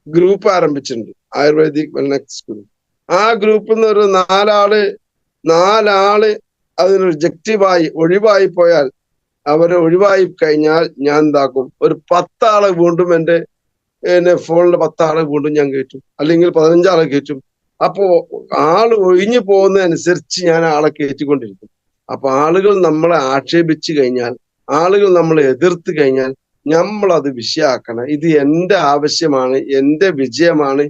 ഗ്രൂപ്പ് ആരംഭിച്ചിട്ടുണ്ട്, ആയുർവേദിക് വെൽനസ് സ്കൂൾ. ആ ഗ്രൂപ്പിൽ നിന്ന് ഒരു നാലാള് അതിന് റിജക്റ്റീവായി ഒഴിവായി പോയാൽ, അവരെ ഒഴിവായി കഴിഞ്ഞാൽ ഞാൻ എന്താക്കും, ഒരു 10 ആളെ വീണ്ടും എന്റെ ഫോണിൽ 10 ആളെ വീണ്ടും ഞാൻ കയറ്റും, അല്ലെങ്കിൽ 15 ആളെ കയറ്റും. അപ്പോ ആള് ഒഴിഞ്ഞു പോകുന്നതനുസരിച്ച് ഞാൻ ആളെ കയറ്റിക്കൊണ്ടിരിക്കും. അപ്പൊ ആളുകൾ നമ്മളെ ആക്ഷേപിച്ചു കഴിഞ്ഞാൽ, ആളുകൾ നമ്മളെ എതിർത്ത് കഴിഞ്ഞാൽ നമ്മൾ അത് വിഷയാക്കണം. ഇത് എന്റെ ആവശ്യമാണ്, എന്റെ വിജയമാണ്.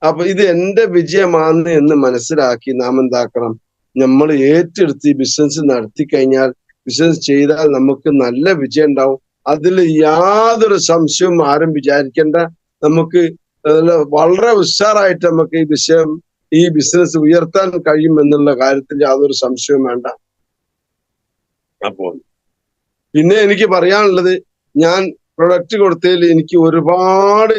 അപ്പൊ ഇത് എന്റെ വിജയമാണ് എന്ന് മനസ്സിലാക്കി നാം എന്താക്കണം, നമ്മൾ ഏറ്റെടുത്ത് ഈ ബിസിനസ് നടത്തി കഴിഞ്ഞാൽ, ബിസിനസ് ചെയ്താൽ നമുക്ക് നല്ല വിജയം ഉണ്ടാവും. അതിൽ യാതൊരു സംശയവും ആരും വിചാരിക്കേണ്ട. നമുക്ക് വളരെ ഉഷാറായിട്ട് നമുക്ക് ഈ ബിസിനസ് ഉയർത്താൻ കഴിയും എന്നുള്ള കാര്യത്തിൽ യാതൊരു സംശയവും വേണ്ട. അപ്പോൾ പിന്നെ എനിക്ക് പറയാനുള്ളത്, ഞാൻ പ്രൊഡക്റ്റ് കൊടുത്തതിൽ എനിക്ക് ഒരുപാട്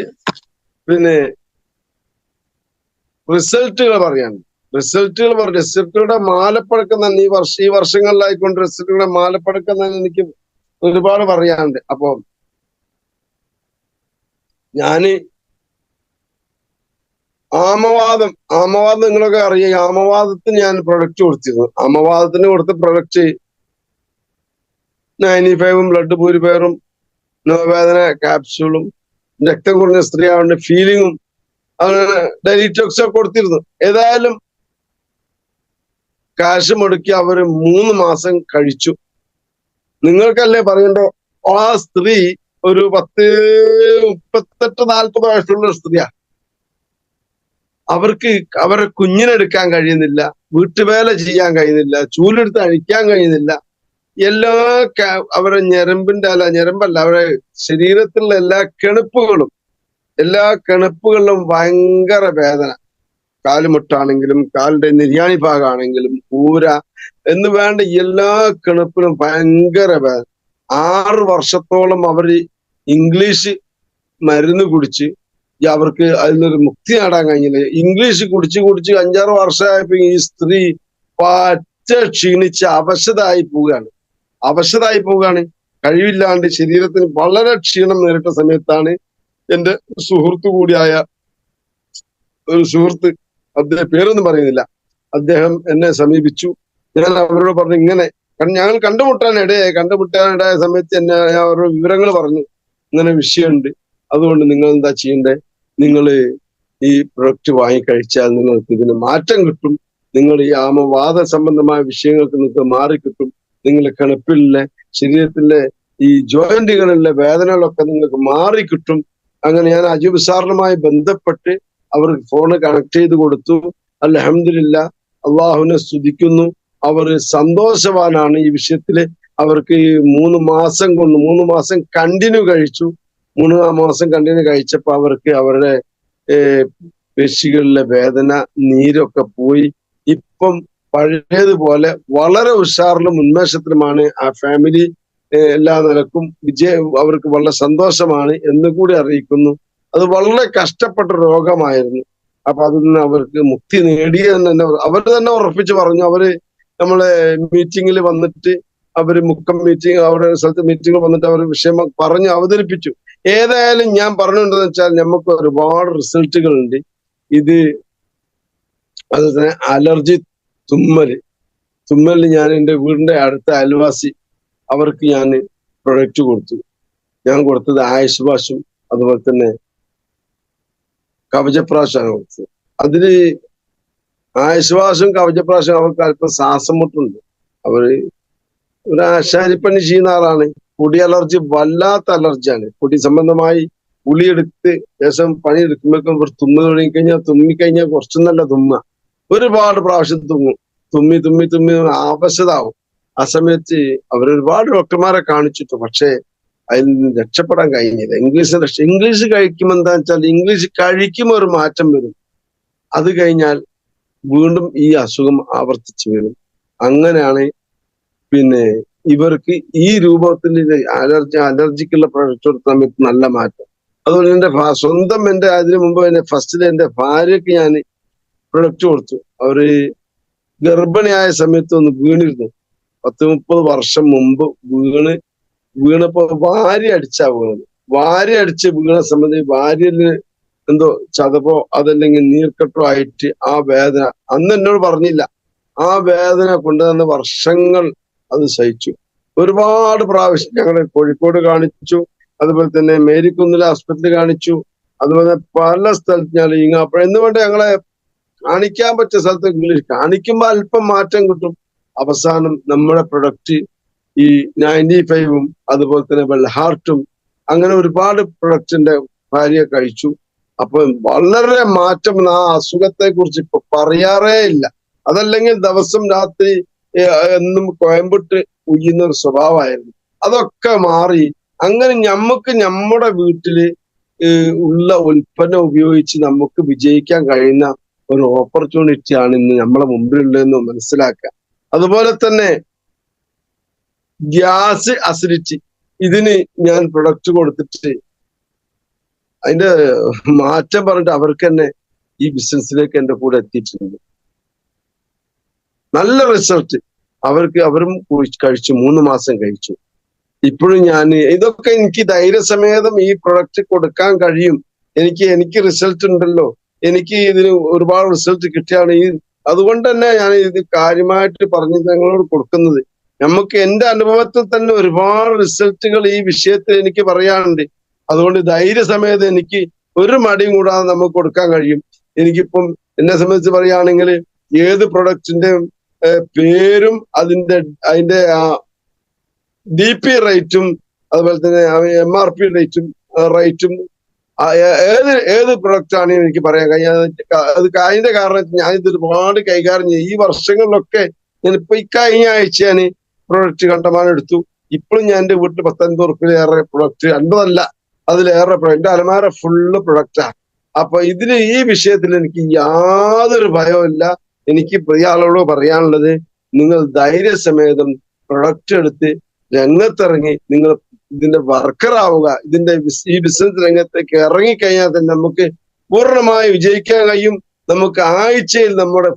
റിസൾട്ടുകൾ പറയാനുണ്ട്. റിസൾട്ടുകളുടെ മാലപ്പഴക്കം തന്നെ ഈ വർഷങ്ങളിലായിക്കൊണ്ട് റിസൾട്ടുകളുടെ മാലപ്പഴക്കം തന്നെ എനിക്ക് ഒരുപാട് പറയാനുണ്ട്. അപ്പൊ ഞാന് ആമവാദം നിങ്ങളൊക്കെ അറിയാം. ആമവാദത്തിന് ഞാൻ പ്രൊഡക്റ്റ് കൊടുത്തിരുന്നു. ആമവാദത്തിന് കൊടുത്ത പ്രൊഡക്റ്റ് 95 ബ്ലഡ് പ്യൂരിഫയറും നോവേദന ക്യാപ്സ്യൂളും രക്തം കുറഞ്ഞ സ്ത്രീ ആവുന്ന ഫീലിങ്ങും അങ്ങനെ ഡെലിറ്റോക്സ് ഒക്കെ കൊടുത്തിരുന്നു. ഏതായാലും കാശ് മുടക്കി അവര് 3 മാസം കഴിച്ചു. നിങ്ങൾക്കല്ലേ പറയണ്ടോ, ആ സ്ത്രീ ഒരു 38-40 വയസ്സുള്ള സ്ത്രീയാ. അവർക്ക് അവരെ കുഞ്ഞിനെടുക്കാൻ കഴിയുന്നില്ല, വീട്ടുവേല ചെയ്യാൻ കഴിയുന്നില്ല, ചൂലെടുത്ത് അഴിക്കാൻ കഴിയുന്നില്ല. എല്ലാ അവരെ ഞരമ്പല്ല, അവരെ ശരീരത്തിലുള്ള എല്ലാ കിണപ്പുകളിലും ഭയങ്കര വേദന. കാലുമുട്ടാണെങ്കിലും കാലിന്റെ നിര്യാണി ഭാഗമാണെങ്കിലും ഊര എന്ന് വേണ്ട എല്ലാ കിണപ്പിലും ഭയങ്കര വേദന. 6 വർഷത്തോളം അവര് ഇംഗ്ലീഷ് മരുന്ന് കുടിച്ച് അവർക്ക് അതിനൊരു മുക്തി നേടാൻ കഴിഞ്ഞില്ല. ഇംഗ്ലീഷ് കുടിച്ച് 5-6 വർഷമായപ്പോ ഈ സ്ത്രീ പറ്റ ക്ഷീണിച്ച് അവശതായി പോവുകയാണ്. കഴിവില്ലാണ്ട് ശരീരത്തിന് വളരെ ക്ഷീണം നേരിട്ട സമയത്താണ് എന്റെ സുഹൃത്തു കൂടിയായ ഒരു സുഹൃത്ത്, അദ്ദേഹം പേരൊന്നും പറയുന്നില്ല, അദ്ദേഹം എന്നെ സമീപിച്ചു. ഞാൻ അവരോട് പറഞ്ഞു ഇങ്ങനെ, കാരണം ഞങ്ങൾ കണ്ടുമുട്ടാനിടയായ സമയത്ത് ഞാൻ അവരുടെ വിവരങ്ങൾ പറഞ്ഞു. ഇങ്ങനെ വിഷയമുണ്ട്, അതുകൊണ്ട് നിങ്ങൾ എന്താ ചെയ്യണ്ടേ, നിങ്ങൾ ഈ പ്രൊഡക്റ്റ് വാങ്ങിക്കഴിച്ചാൽ നിങ്ങൾക്ക് ഇതിന് മാറ്റം കിട്ടും. നിങ്ങൾ ഈ ആമവാദ സംബന്ധമായ വിഷയങ്ങൾക്ക് നിങ്ങൾക്ക് മാറിക്കിട്ടും. നിങ്ങളുടെ കിണപ്പിലെ ശരീരത്തിലെ ഈ ജോയിന്റുകളിലെ വേദനകളൊക്കെ നിങ്ങൾക്ക് മാറിക്കിട്ടും. അങ്ങനെ ഞാൻ അജീബ് സാറിനുമായി ബന്ധപ്പെട്ട് അവർക്ക് ഫോണ് കണക്ട് ചെയ്ത് കൊടുത്തു. അൽഹംദുലില്ലാ, അള്ളാഹുവിനെ സ്തുതിക്കുന്നു. അവർ സന്തോഷവാനാണ് ഈ വിഷയത്തില്. അവർക്ക് 3 മാസം കണ്ടിന്യൂ കഴിച്ചു. 3 മാസം കണ്ടിന്യൂ കഴിച്ചപ്പോ അവർക്ക് അവരുടെ പേശികളിലെ വേദന, നീരൊക്കെ പോയി. ഇപ്പം പഴയതുപോലെ വളരെ ഉഷാറിലും ഉന്മേഷത്തിലുമാണ് ആ ഫാമിലി. എല്ലാ നിലക്കും അവർക്ക് വളരെ സന്തോഷമാണ് എന്ന് കൂടി അറിയിക്കുന്നു. അത് വളരെ കഷ്ടപ്പെട്ട രോഗമായിരുന്നു. അപ്പൊ അതിൽ നിന്ന് അവർക്ക് മുക്തി നേടിയെന്ന് അവർ തന്നെ ഉറപ്പിച്ച് പറഞ്ഞു. അവര് നമ്മളെ മീറ്റിങ്ങിൽ വന്നിട്ട് മുക്കം മീറ്റിംഗ്, അവരുടെ സ്ഥലത്ത് മീറ്റിംഗ് വന്നിട്ട് അവർ വിഷയം പറഞ്ഞ് അവതരിപ്പിച്ചു. ഏതായാലും ഞാൻ പറഞ്ഞിട്ടുണ്ടെന്ന് വെച്ചാൽ നമുക്ക് ഒരുപാട് റിസൾട്ടുകൾ ഉണ്ട്. ഇത് അതുപോലെ തന്നെ അലർജി, തുമ്മല് ഞാൻ എൻ്റെ വീടിന്റെ അടുത്ത അയൽവാസി അവർക്ക് ഞാൻ പ്രൊഡക്റ്റ് കൊടുത്തു. ഞാൻ കൊടുത്തത് ആയുഷ് വാഷും അതുപോലെ തന്നെ കവചപ്രാശമാണ് കൊടുത്തത്. അതില് ആയുശ്വാസം കവചപ്രാശം അവർക്ക് അല്പം ശ്വാസം മുട്ടുണ്ട്. അവര് ഒരു ആശാരിപ്പണി ചെയ്യുന്ന ആളാണ്. പൊടി അലർജി വല്ലാത്ത അലർജിയാണ്. പൊടി സംബന്ധമായി പുളിയെടുത്ത് ശേഷം പണിയെടുക്കുമ്പോഴേക്കും ഇവർ തുമ്മിക്കഴിഞ്ഞാൽ കുറച്ചും നല്ല ഒരുപാട് പ്രാവശ്യം തുമ്മി ആവശ്യതാവും. ആ സമയത്ത് അവരൊരുപാട് ഡോക്ടർമാരെ കാണിച്ചിട്ടു, പക്ഷേ അതിൽ നിന്ന് രക്ഷപ്പെടാൻ കഴിഞ്ഞില്ല. ഇംഗ്ലീഷ് കഴിക്കുമ്പോൾ എന്താ വെച്ചാൽ, ഇംഗ്ലീഷ് കഴിക്കുമ്പോൾ ഒരു മാറ്റം വരും. അത് കഴിഞ്ഞാൽ വീണ്ടും ഈ അസുഖം ആവർത്തിച്ചു വരും. അങ്ങനെയാണ് പിന്നെ ഇവർക്ക് ഈ രൂപത്തിൽ അലർജിക്കുള്ള പ്രൊഡക്റ്റ് കൊടുത്ത സമയത്ത് നല്ല മാറ്റം. അതുപോലെ എന്റെ അതിനു മുമ്പ് ഫസ്റ്റിൽ എന്റെ ഭാര്യക്ക് ഞാൻ പ്രൊഡക്റ്റ് കൊടുത്തു. അവര് ഗർഭിണിയായ സമയത്ത് ഒന്ന് വീണിരുന്നു. 10-30 വർഷം മുമ്പ് വീണപ്പോ വാരി അടിച്ച് വീണ സംബന്ധിച്ച് വാരിയില് എന്തോ ചതപ്പോ അതല്ലെങ്കിൽ നീർക്കെട്ടോ ആയിട്ട് ആ വേദന അന്ന് എന്നോട് പറഞ്ഞില്ല. ആ വേദന കൊണ്ടുവന്ന വർഷങ്ങൾ അത് സഹിച്ചു. ഒരുപാട് പ്രാവശ്യം ഞങ്ങള് കോഴിക്കോട് കാണിച്ചു, അതുപോലെ തന്നെ മേരിക്കുന്നിലെ ആസ്പത്രി കാണിച്ചു, അതുപോലെ പല സ്ഥലത്ത് ഞാൻ എന്തുകൊണ്ട് ഞങ്ങളെ കാണിക്കാൻ പറ്റിയ സ്ഥലത്ത് ഇംഗ്ലീഷ് കാണിക്കുമ്പോൾ അല്പം മാറ്റം കിട്ടും. അവസാനം നമ്മുടെ പ്രൊഡക്റ്റ് ഈ 95ഉം അതുപോലെ തന്നെ വെൽഹാർട്ടും അങ്ങനെ ഒരുപാട് പ്രൊഡക്റ്റിന്റെ ഭാര്യ കഴിച്ചു. അപ്പൊ വളരെ മാറ്റം. ആ അസുഖത്തെ കുറിച്ച് ഇപ്പൊ പറയാറേ ഇല്ല. അതല്ലെങ്കിൽ ദിവസം രാത്രി എന്നും കോയമ്പിട്ട് ഉയ്യുന്ന ഒരു സ്വഭാവമായിരുന്നു. അതൊക്കെ മാറി. അങ്ങനെ നമ്മുടെ വീട്ടില് ഉള്ള ഉൽപ്പന്നം ഉപയോഗിച്ച് നമുക്ക് വിജയിക്കാൻ കഴിയുന്ന ഒരു ഓപ്പർച്യൂണിറ്റി ആണ് ഇന്ന് നമ്മളെ മുമ്പിലുള്ളതെന്ന് മനസ്സിലാക്കുക. അതുപോലെ തന്നെ ഗ്യാസ്, അസിഡിറ്റി, ഇതിന് ഞാൻ പ്രൊഡക്റ്റ് കൊടുത്തിട്ട് അതിന്റെ മാറ്റം പറഞ്ഞിട്ട് അവർക്ക് തന്നെ ഈ ബിസിനസ്സിലേക്ക് എന്റെ കൂടെ എത്തിയിട്ടുണ്ട്. നല്ല റിസൾട്ട്. അവരും കഴിച്ചു, 3 മാസം കഴിച്ചു. ഇപ്പോഴും ഇതൊക്കെ എനിക്ക് ധൈര്യസമേതം ഈ പ്രൊഡക്റ്റ് കൊടുക്കാൻ കഴിയും. എനിക്ക് റിസൾട്ട് ഉണ്ടല്ലോ, എനിക്ക് ഇതിന് ഒരുപാട് റിസൾട്ട് കിട്ടിയാണ് അതുകൊണ്ട് തന്നെ ഞാൻ ഇത് കാര്യമായിട്ട് പറഞ്ഞ് ഞങ്ങളോട് കൊടുക്കുന്നത്. നമുക്ക് എന്റെ അനുഭവത്തിൽ തന്നെ ഒരുപാട് റിസൾട്ടുകൾ ഈ വിഷയത്തിൽ എനിക്ക് പറയാനുണ്ട്. അതുകൊണ്ട് ധൈര്യസമേതം എനിക്ക് ഒരു മടിയും കൂടാതെ നമുക്ക് കൊടുക്കാൻ കഴിയും. എനിക്കിപ്പം എന്നെ സംബന്ധിച്ച് പറയുകയാണെങ്കിൽ ഏത് പ്രൊഡക്റ്റിന്റെ പേരും അതിന്റെ DP റേറ്റും അതുപോലെ തന്നെ MRP റേറ്റും ഏത് പ്രൊഡക്റ്റ് ആണ് എനിക്ക് പറയാൻ കഴിയാതെ. അതിന്റെ കാരണം ഞാൻ ഇത് ഒരുപാട് കൈകാര്യം ചെയ്യും. ഈ വർഷങ്ങളിലൊക്കെ ഞാൻ ഇപ്പൊ കഴിഞ്ഞ ആഴ്ച ഞാൻ പ്രൊഡക്റ്റ് കണ്ടമാനം എടുത്തു. ഇപ്പോഴും ഞാൻ എന്റെ വീട്ടിൽ 150 ഉറുപ്പിലേറെ പ്രൊഡക്റ്റ്, 50 അതിലേറെ എന്റെ അലമാര ഫുള്ള് പ്രൊഡക്റ്റാ. അപ്പൊ ഈ വിഷയത്തിൽ എനിക്ക് യാതൊരു ഭയവുമില്ല. എനിക്ക് പ്രിയ ആളോട് പറയാനുള്ളത്, നിങ്ങൾ ധൈര്യസമേതം പ്രൊഡക്റ്റ് എടുത്ത് രംഗത്തിറങ്ങി നിങ്ങൾ ഇതിന്റെ വർക്കർ ആവുക. ഈ ബിസിനസ് രംഗത്തേക്ക് ഇറങ്ങിക്കഴിഞ്ഞാൽ തന്നെ നമുക്ക് പൂർണ്ണമായി വിജയിക്കാൻ കഴിയും. നമുക്ക് ആഴ്ചയിൽ നമ്മളെ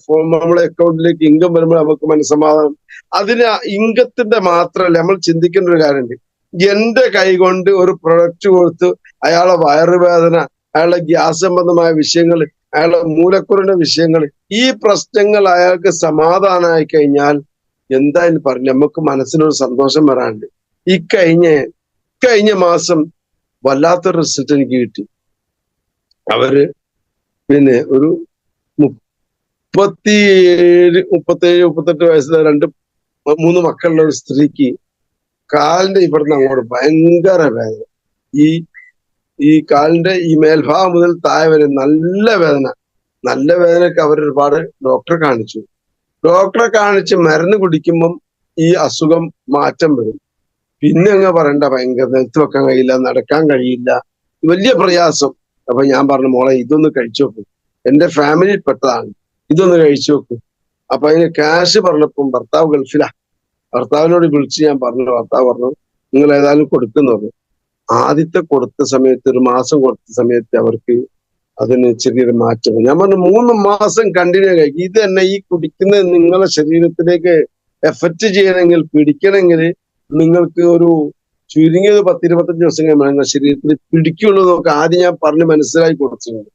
അക്കൗണ്ടിലേക്ക് ഇൻകം വരുമ്പോൾ നമുക്ക് മനസ്സമാധാനം. അതിന് ഇൻകത്തിന്റെ മാത്രമല്ല, നമ്മൾ ചിന്തിക്കേണ്ട ഒരു കാര്യമുണ്ട്. എന്റെ കൈ കൊണ്ട് ഒരു പ്രൊഡക്റ്റ് കൊടുത്ത് അയാളെ വയറുവേദന, അയാളുടെ ഗ്യാസ് സംബന്ധമായ വിഷയങ്ങൾ, അയാളുടെ മൂലക്കുറിന്റെ വിഷയങ്ങൾ, ഈ പ്രശ്നങ്ങൾ അയാൾക്ക് സമാധാനമായി കഴിഞ്ഞാൽ എന്തായാലും പറഞ്ഞു നമുക്ക് മനസ്സിനൊരു സന്തോഷം വരാനുണ്ട്. കഴിഞ്ഞ മാസം വല്ലാത്തൊരു റിസൾട്ട് എനിക്ക് കിട്ടി. അവര് പിന്നെ ഒരു 37-38 വയസ്സുള്ള 3 മക്കളുള്ള ഒരു സ്ത്രീക്ക് കാലിന്റെ ഇവിടുന്ന് അങ്ങോട്ട് ഭയങ്കര വേദന. ഈ കാലിന്റെ ഈ മേൽഭാഗം മുതൽ താഴെ വരെ നല്ല വേദനക്ക് അവർ ഒരുപാട് ഡോക്ടറെ കാണിച്ച് മരുന്ന് കുടിക്കുമ്പം ഈ അസുഖം മാറ്റം വരും. പിന്നെ അങ്ങ് പറയണ്ട, ഭയങ്കര നിലത്ത് വെക്കാൻ കഴിയില്ല, നടക്കാൻ കഴിയില്ല, വലിയ പ്രയാസം. അപ്പൊ ഞാൻ പറഞ്ഞു, മോളെ ഇതൊന്ന് കഴിച്ചു നോക്ക്, എന്റെ ഫാമിലിയിൽ പെട്ടതാണ്, ഇതൊന്ന് കഴിച്ചു നോക്ക്. അപ്പൊ അതിന് ക്യാഷ് പറഞ്ഞപ്പം ഭർത്താവ് ഗൾഫിലാ. ഭർത്താവിനോട് വിളിച്ച് ഞാൻ പറഞ്ഞു. ഭർത്താവ് പറഞ്ഞു, നിങ്ങൾ ഏതായാലും കൊടുക്കുന്നത്. ആദ്യത്തെ കൊടുത്ത സമയത്ത്, ഒരു മാസം കൊടുത്ത സമയത്ത് അവർക്ക് അതിന് ചെറിയൊരു മാറ്റം. ഞാൻ പറഞ്ഞു 3 മാസം കണ്ടിന്യൂ കഴിക്കും. ഇത് തന്നെ ഈ കുടിക്കുന്നത് നിങ്ങളുടെ ശരീരത്തിലേക്ക് എഫക്റ്റ് ചെയ്യണമെങ്കിൽ, പിടിക്കണമെങ്കിൽ നിങ്ങൾക്ക് ഒരു ചുരുങ്ങിയത് 10-25 ദിവസം കഴിയുമ്പോൾ നിങ്ങളുടെ ശരീരത്തിൽ പിടിക്കുള്ളൂ എന്നൊക്കെ ആദ്യം ഞാൻ പറഞ്ഞ് മനസ്സിലാക്കി കൊടുത്തിട്ടുണ്ട്.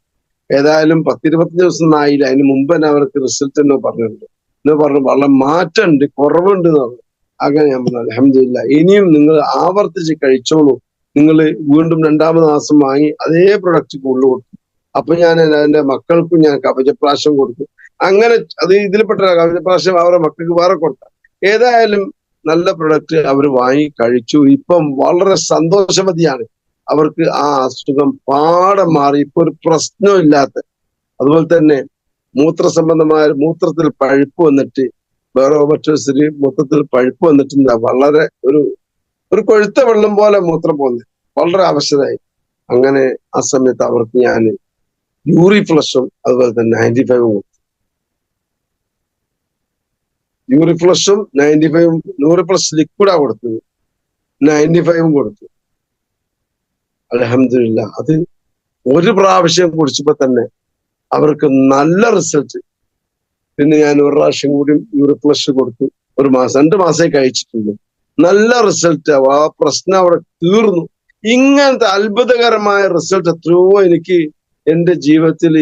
ഏതായാലും 10-25 ദിവസം ആയില്ല. അതിന് മുമ്പ് തന്നെ അവർക്ക് റിസൾട്ട് എന്ന് പറഞ്ഞിട്ടുണ്ട്. എന്ന് പറഞ്ഞു വളരെ മാറ്റമുണ്ട്, കുറവുണ്ട് എന്ന് പറഞ്ഞു. അങ്ങനെ ഞാൻ പറഞ്ഞു അൽഹംദുലില്ലാ, ഇനിയും നിങ്ങൾ ആവർത്തിച്ച് കഴിച്ചോളൂ. നിങ്ങൾ വീണ്ടും 2ാമത് മാസം വാങ്ങി അതേ പ്രൊഡക്റ്റ് കൂടുതൽ കൊടുത്തു. അപ്പൊ ഞാൻ എന്റെ മക്കൾക്കും ഞാൻ കവചപ്രാശം കൊടുത്തു. അങ്ങനെ അത് ഇതിൽപ്പെട്ട കവചപ്രാശം അവരുടെ മക്കൾക്ക് വേറെ കൊടുത്ത. ഏതായാലും നല്ല പ്രൊഡക്റ്റ് അവർ വാങ്ങി കഴിച്ചു. ഇപ്പം വളരെ സന്തോഷവതിയാണ്. അവർക്ക് ആ അസുഖം പാടെ മാറി. ഇപ്പൊ ഒരു പ്രശ്നവും ഇല്ലാത്ത. അതുപോലെ തന്നെ മൂത്രത്തിൽ പഴുപ്പ് വന്നിട്ട്, വേറെ മറ്റൊരു മൂത്രത്തിൽ പഴുപ്പ് വന്നിട്ടുണ്ട്. വളരെ ഒരു കൊഴുത്ത വെള്ളം പോലെ മൂത്രം പോകുന്നത്, വളരെ ആവശ്യമായി. അങ്ങനെ ആ സമയത്ത് അവർക്ക് ഞാൻ യൂറിഫ്ലഷും അതുപോലെ തന്നെ 95 കൊടുത്തു. യൂറിഫ്ലഷും 95, യൂറിഫ്ലഷ് ലിക്വിഡാ കൊടുത്തത്, 95 കൊടുത്തു. അൽഹംദുലില്ലാ, അത് ഒരു പ്രാവശ്യം കുടിച്ചപ്പോ തന്നെ അവർക്ക് നല്ല റിസൾട്ട്. പിന്നെ ഞാൻ ഒരു പ്രാവശ്യം കൂടി യൂറിഫ്ലഷ് കൊടുത്തു. 1 മാസം 2 മാസമേ കഴിച്ചിട്ടുണ്ട്. നല്ല റിസൾട്ട്. ആ പ്രശ്നം അവിടെ തീർന്നു. ഇങ്ങനത്തെ അത്ഭുതകരമായ റിസൾട്ട് എത്രയോ എനിക്ക് എന്റെ ജീവിതത്തിൽ ഈ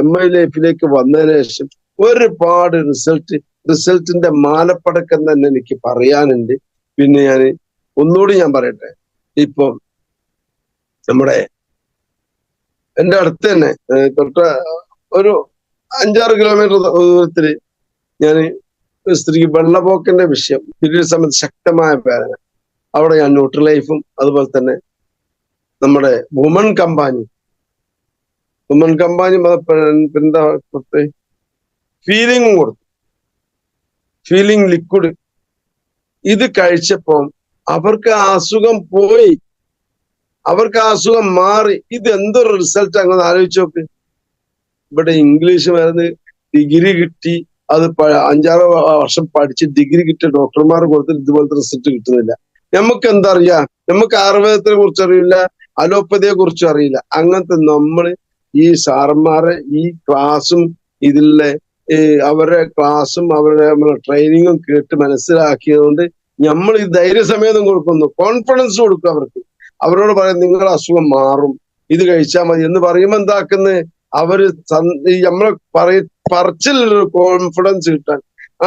MI ലൈഫിലേക്ക് വന്നതിന് ശേഷം ഒരുപാട് റിസൾട്ടിന്റെ മാലപ്പടക്കം തന്നെ എനിക്ക് പറയാനുണ്ട്. പിന്നെ ഒന്നുകൂടി ഞാൻ പറയട്ടെ. ഇപ്പൊ എന്റെ അടുത്ത് തന്നെ തൊട്ട ഒരു 5-6 കിലോമീറ്റർ ദൂരത്തില് ഞാൻ ഒരു സ്ത്രീക്ക് വെള്ളപ്പോക്കിന്റെ വിഷയം, പീരീഡ് സമയത്ത് ശക്തമായ വേദന. അവിടെ ഞാൻ ന്യൂട്രിലൈഫും അതുപോലെ തന്നെ നമ്മുടെ വുമൺ കമ്പാനി എന്താ ഫീലിംഗും കൊടുത്തു. ഫീലിംഗ് ലിക്വിഡ് ഇത് കഴിച്ചപ്പോ അവർക്ക് ആ അസുഖം പോയി, അവർക്ക് ആ അസുഖം മാറി. ഇത് എന്തൊരു റിസൾട്ട് അങ്ങനെ ആലോചിച്ച് നോക്ക്. ഇവിടെ ഇംഗ്ലീഷ് മരുന്ന് ഡിഗ്രി കിട്ടി, അത് 5-6 വർഷം പഠിച്ച് ഡിഗ്രി കിട്ടിയ ഡോക്ടർമാർ കൊടുത്തിട്ട് ഇതുപോലത്തെ റിസൾട്ട് കിട്ടുന്നില്ല. നമുക്ക് എന്താ അറിയാ, നമുക്ക് ആയുർവേദത്തെ കുറിച്ച് അറിയില്ല, അലോപ്പതിയെ കുറിച്ചും അറിയില്ല. അങ്ങനത്തെ നമ്മൾ ഈ സാറന്മാരെ ഈ ക്ലാസ്സും ഇതിലെ അവരുടെ ക്ലാസ്സും അവരുടെ ട്രെയിനിങ്ങും കേട്ട് മനസ്സിലാക്കിയതുകൊണ്ട് നമ്മൾ ഈ ധൈര്യസമേതം കൊടുക്കുന്നു, കോൺഫിഡൻസ് കൊടുക്കും അവർക്ക്. അവരോട് പറയാം നിങ്ങളുടെ അസുഖം മാറും, ഇത് കഴിച്ചാൽ മതി എന്ന് പറയുമ്പോൾ എന്താക്കുന്നത്, അവര് നമ്മളെ പറച്ചിലൊരു കോൺഫിഡൻസ് കിട്ടാൻ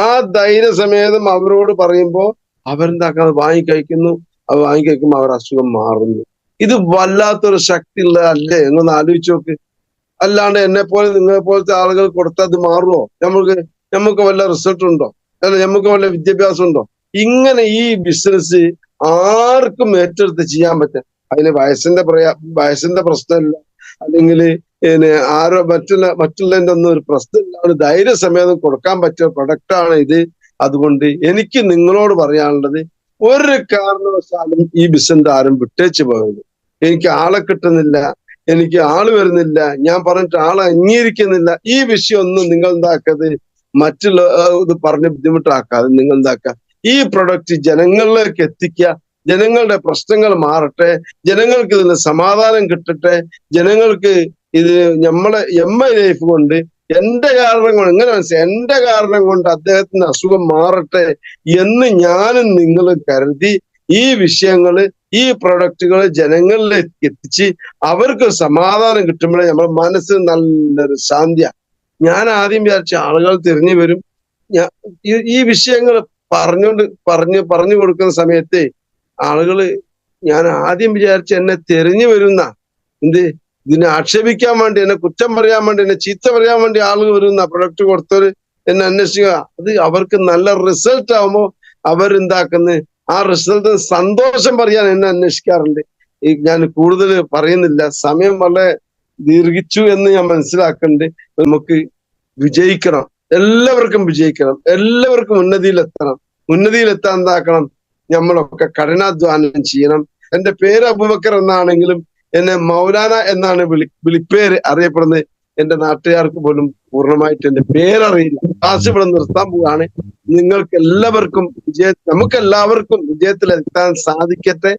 ആ ധൈര്യസമേതം അവരോട് പറയുമ്പോ അവരെന്താക്കാൻ വാങ്ങിക്കഴിക്കുന്നു. അത് വാങ്ങിക്കഴിക്കുമ്പോൾ അവർ അസുഖം മാറുന്നു. ഇത് വല്ലാത്തൊരു ശക്തി ഉള്ളതല്ലേ എന്നൊന്ന് ആലോചിച്ച് നോക്ക്. അല്ലാണ്ട് എന്നെ പോലെ നിങ്ങളെ പോലത്തെ ആളുകൾ കൊടുത്താൽ അത് മാറുമോ? നമുക്ക് വല്ല റിസൾട്ട് ഉണ്ടോ? അല്ല നമുക്ക് വല്ല വിദ്യാഭ്യാസം ഉണ്ടോ? ഇങ്ങനെ ഈ ബിസിനസ് ആർക്കും ഏറ്റെടുത്ത് ചെയ്യാൻ പറ്റും. അതിന് വയസ്സിന്റെ പ്രശ്നമില്ല, അല്ലെങ്കിൽ ആരോ മറ്റുള്ളതിന്റെ ഒന്നും ഒരു പ്രശ്നമില്ല. ധൈര്യസമേതം കൊടുക്കാൻ പറ്റിയ പ്രൊഡക്റ്റാണ് ഇത്. അതുകൊണ്ട് എനിക്ക് നിങ്ങളോട് പറയാനുള്ളത്, ഒരു കാരണവശാലും ഈ ബിസിനസ് ആരും വിട്ടേച്ച് പോകരുത്. എനിക്ക് ആളെ കിട്ടുന്നില്ല, എനിക്ക് ആള് വരുന്നില്ല, ഞാൻ പറഞ്ഞിട്ട് ആളെ അംഗീകരിക്കുന്നില്ല, ഈ വിഷയം ഒന്നും നിങ്ങൾ എന്താക്കത് മറ്റുള്ള ഇത് പറഞ്ഞ് ബുദ്ധിമുട്ടാക്കാതെ നിങ്ങൾ എന്താക്കുക, ഈ പ്രൊഡക്റ്റ് ജനങ്ങളിലേക്ക് എത്തിക്കുക. ജനങ്ങളുടെ പ്രശ്നങ്ങൾ മാറട്ടെ, ജനങ്ങൾക്ക് ഇതിന് സമാധാനം കിട്ടട്ടെ, ജനങ്ങൾക്ക് ഇത് ലൈഫ് കൊണ്ട് എന്റെ കാരണം കൊണ്ട് എങ്ങനെ മനസ്സിലായി, എന്റെ കാരണം കൊണ്ട് അദ്ദേഹത്തിന് അസുഖം മാറട്ടെ എന്ന് ഞാനും നിങ്ങളും കരുതി ഈ വിഷയങ്ങള്, ഈ പ്രൊഡക്റ്റുകൾ ജനങ്ങളിലേക്ക് എത്തിച്ച് അവർക്ക് സമാധാനം കിട്ടുമ്പോഴേ നമ്മുടെ മനസ്സിന് നല്ലൊരു ശാന്തിയാ. ഞാൻ ആദ്യം വിചാരിച്ച ആളുകൾ തിരിഞ്ഞു വരും. ഈ വിഷയങ്ങൾ പറഞ്ഞു കൊടുക്കുന്ന സമയത്ത് ആളുകള്, ഞാൻ ആദ്യം വിചാരിച്ച എന്നെ തിരിഞ്ഞു വരുന്ന, ഇതിനെ ആക്ഷേപിക്കാൻ വേണ്ടി, എന്നെ കുറ്റം പറയാൻ വേണ്ടി, എന്നെ ചീത്ത പറയാൻ വേണ്ടി ആളുകൾ വരുന്ന, പ്രൊഡക്റ്റ് കൊടുത്തവര് എന്നെ അന്വേഷിക്കുക. അത് അവർക്ക് നല്ല റിസൾട്ട് ആവുമ്പോ അവരെന്താക്കുന്നു, ആ റിസൾട്ട് സന്തോഷം പറയാൻ എന്നെ അന്വേഷിക്കാറുണ്ട്. ഞാൻ കൂടുതൽ പറയുന്നില്ല, സമയം വളരെ ദീർഘിച്ചു എന്ന് ഞാൻ മനസ്സിലാക്കുന്നുണ്ട്. നമുക്ക് വിജയിക്കണം, എല്ലാവർക്കും വിജയിക്കണം, എല്ലാവർക്കും ഉന്നതിയിലെത്തണം. ഉന്നതിയിലെത്താൻ എന്താക്കണം, നമ്മളൊക്കെ കഠിനാധ്വാനം ചെയ്യണം. എന്റെ പേര് അബൂബക്കർ എന്നാണെങ്കിലും എന്നെ മൗലാന എന്നാണ് വിളിപ്പേര് അറിയപ്പെടുന്നത്. എന്റെ നാട്ടുകാർക്ക് പോലും പൂർണ്ണമായിട്ട് എന്റെ പേരറിയില്ല. ക്ലാസ് ഇവിടെ നിർത്താൻ പോവുകയാണ്. നമുക്ക് എല്ലാവർക്കും വിജയത്തിലെത്താൻ സാധിക്കട്ടെ.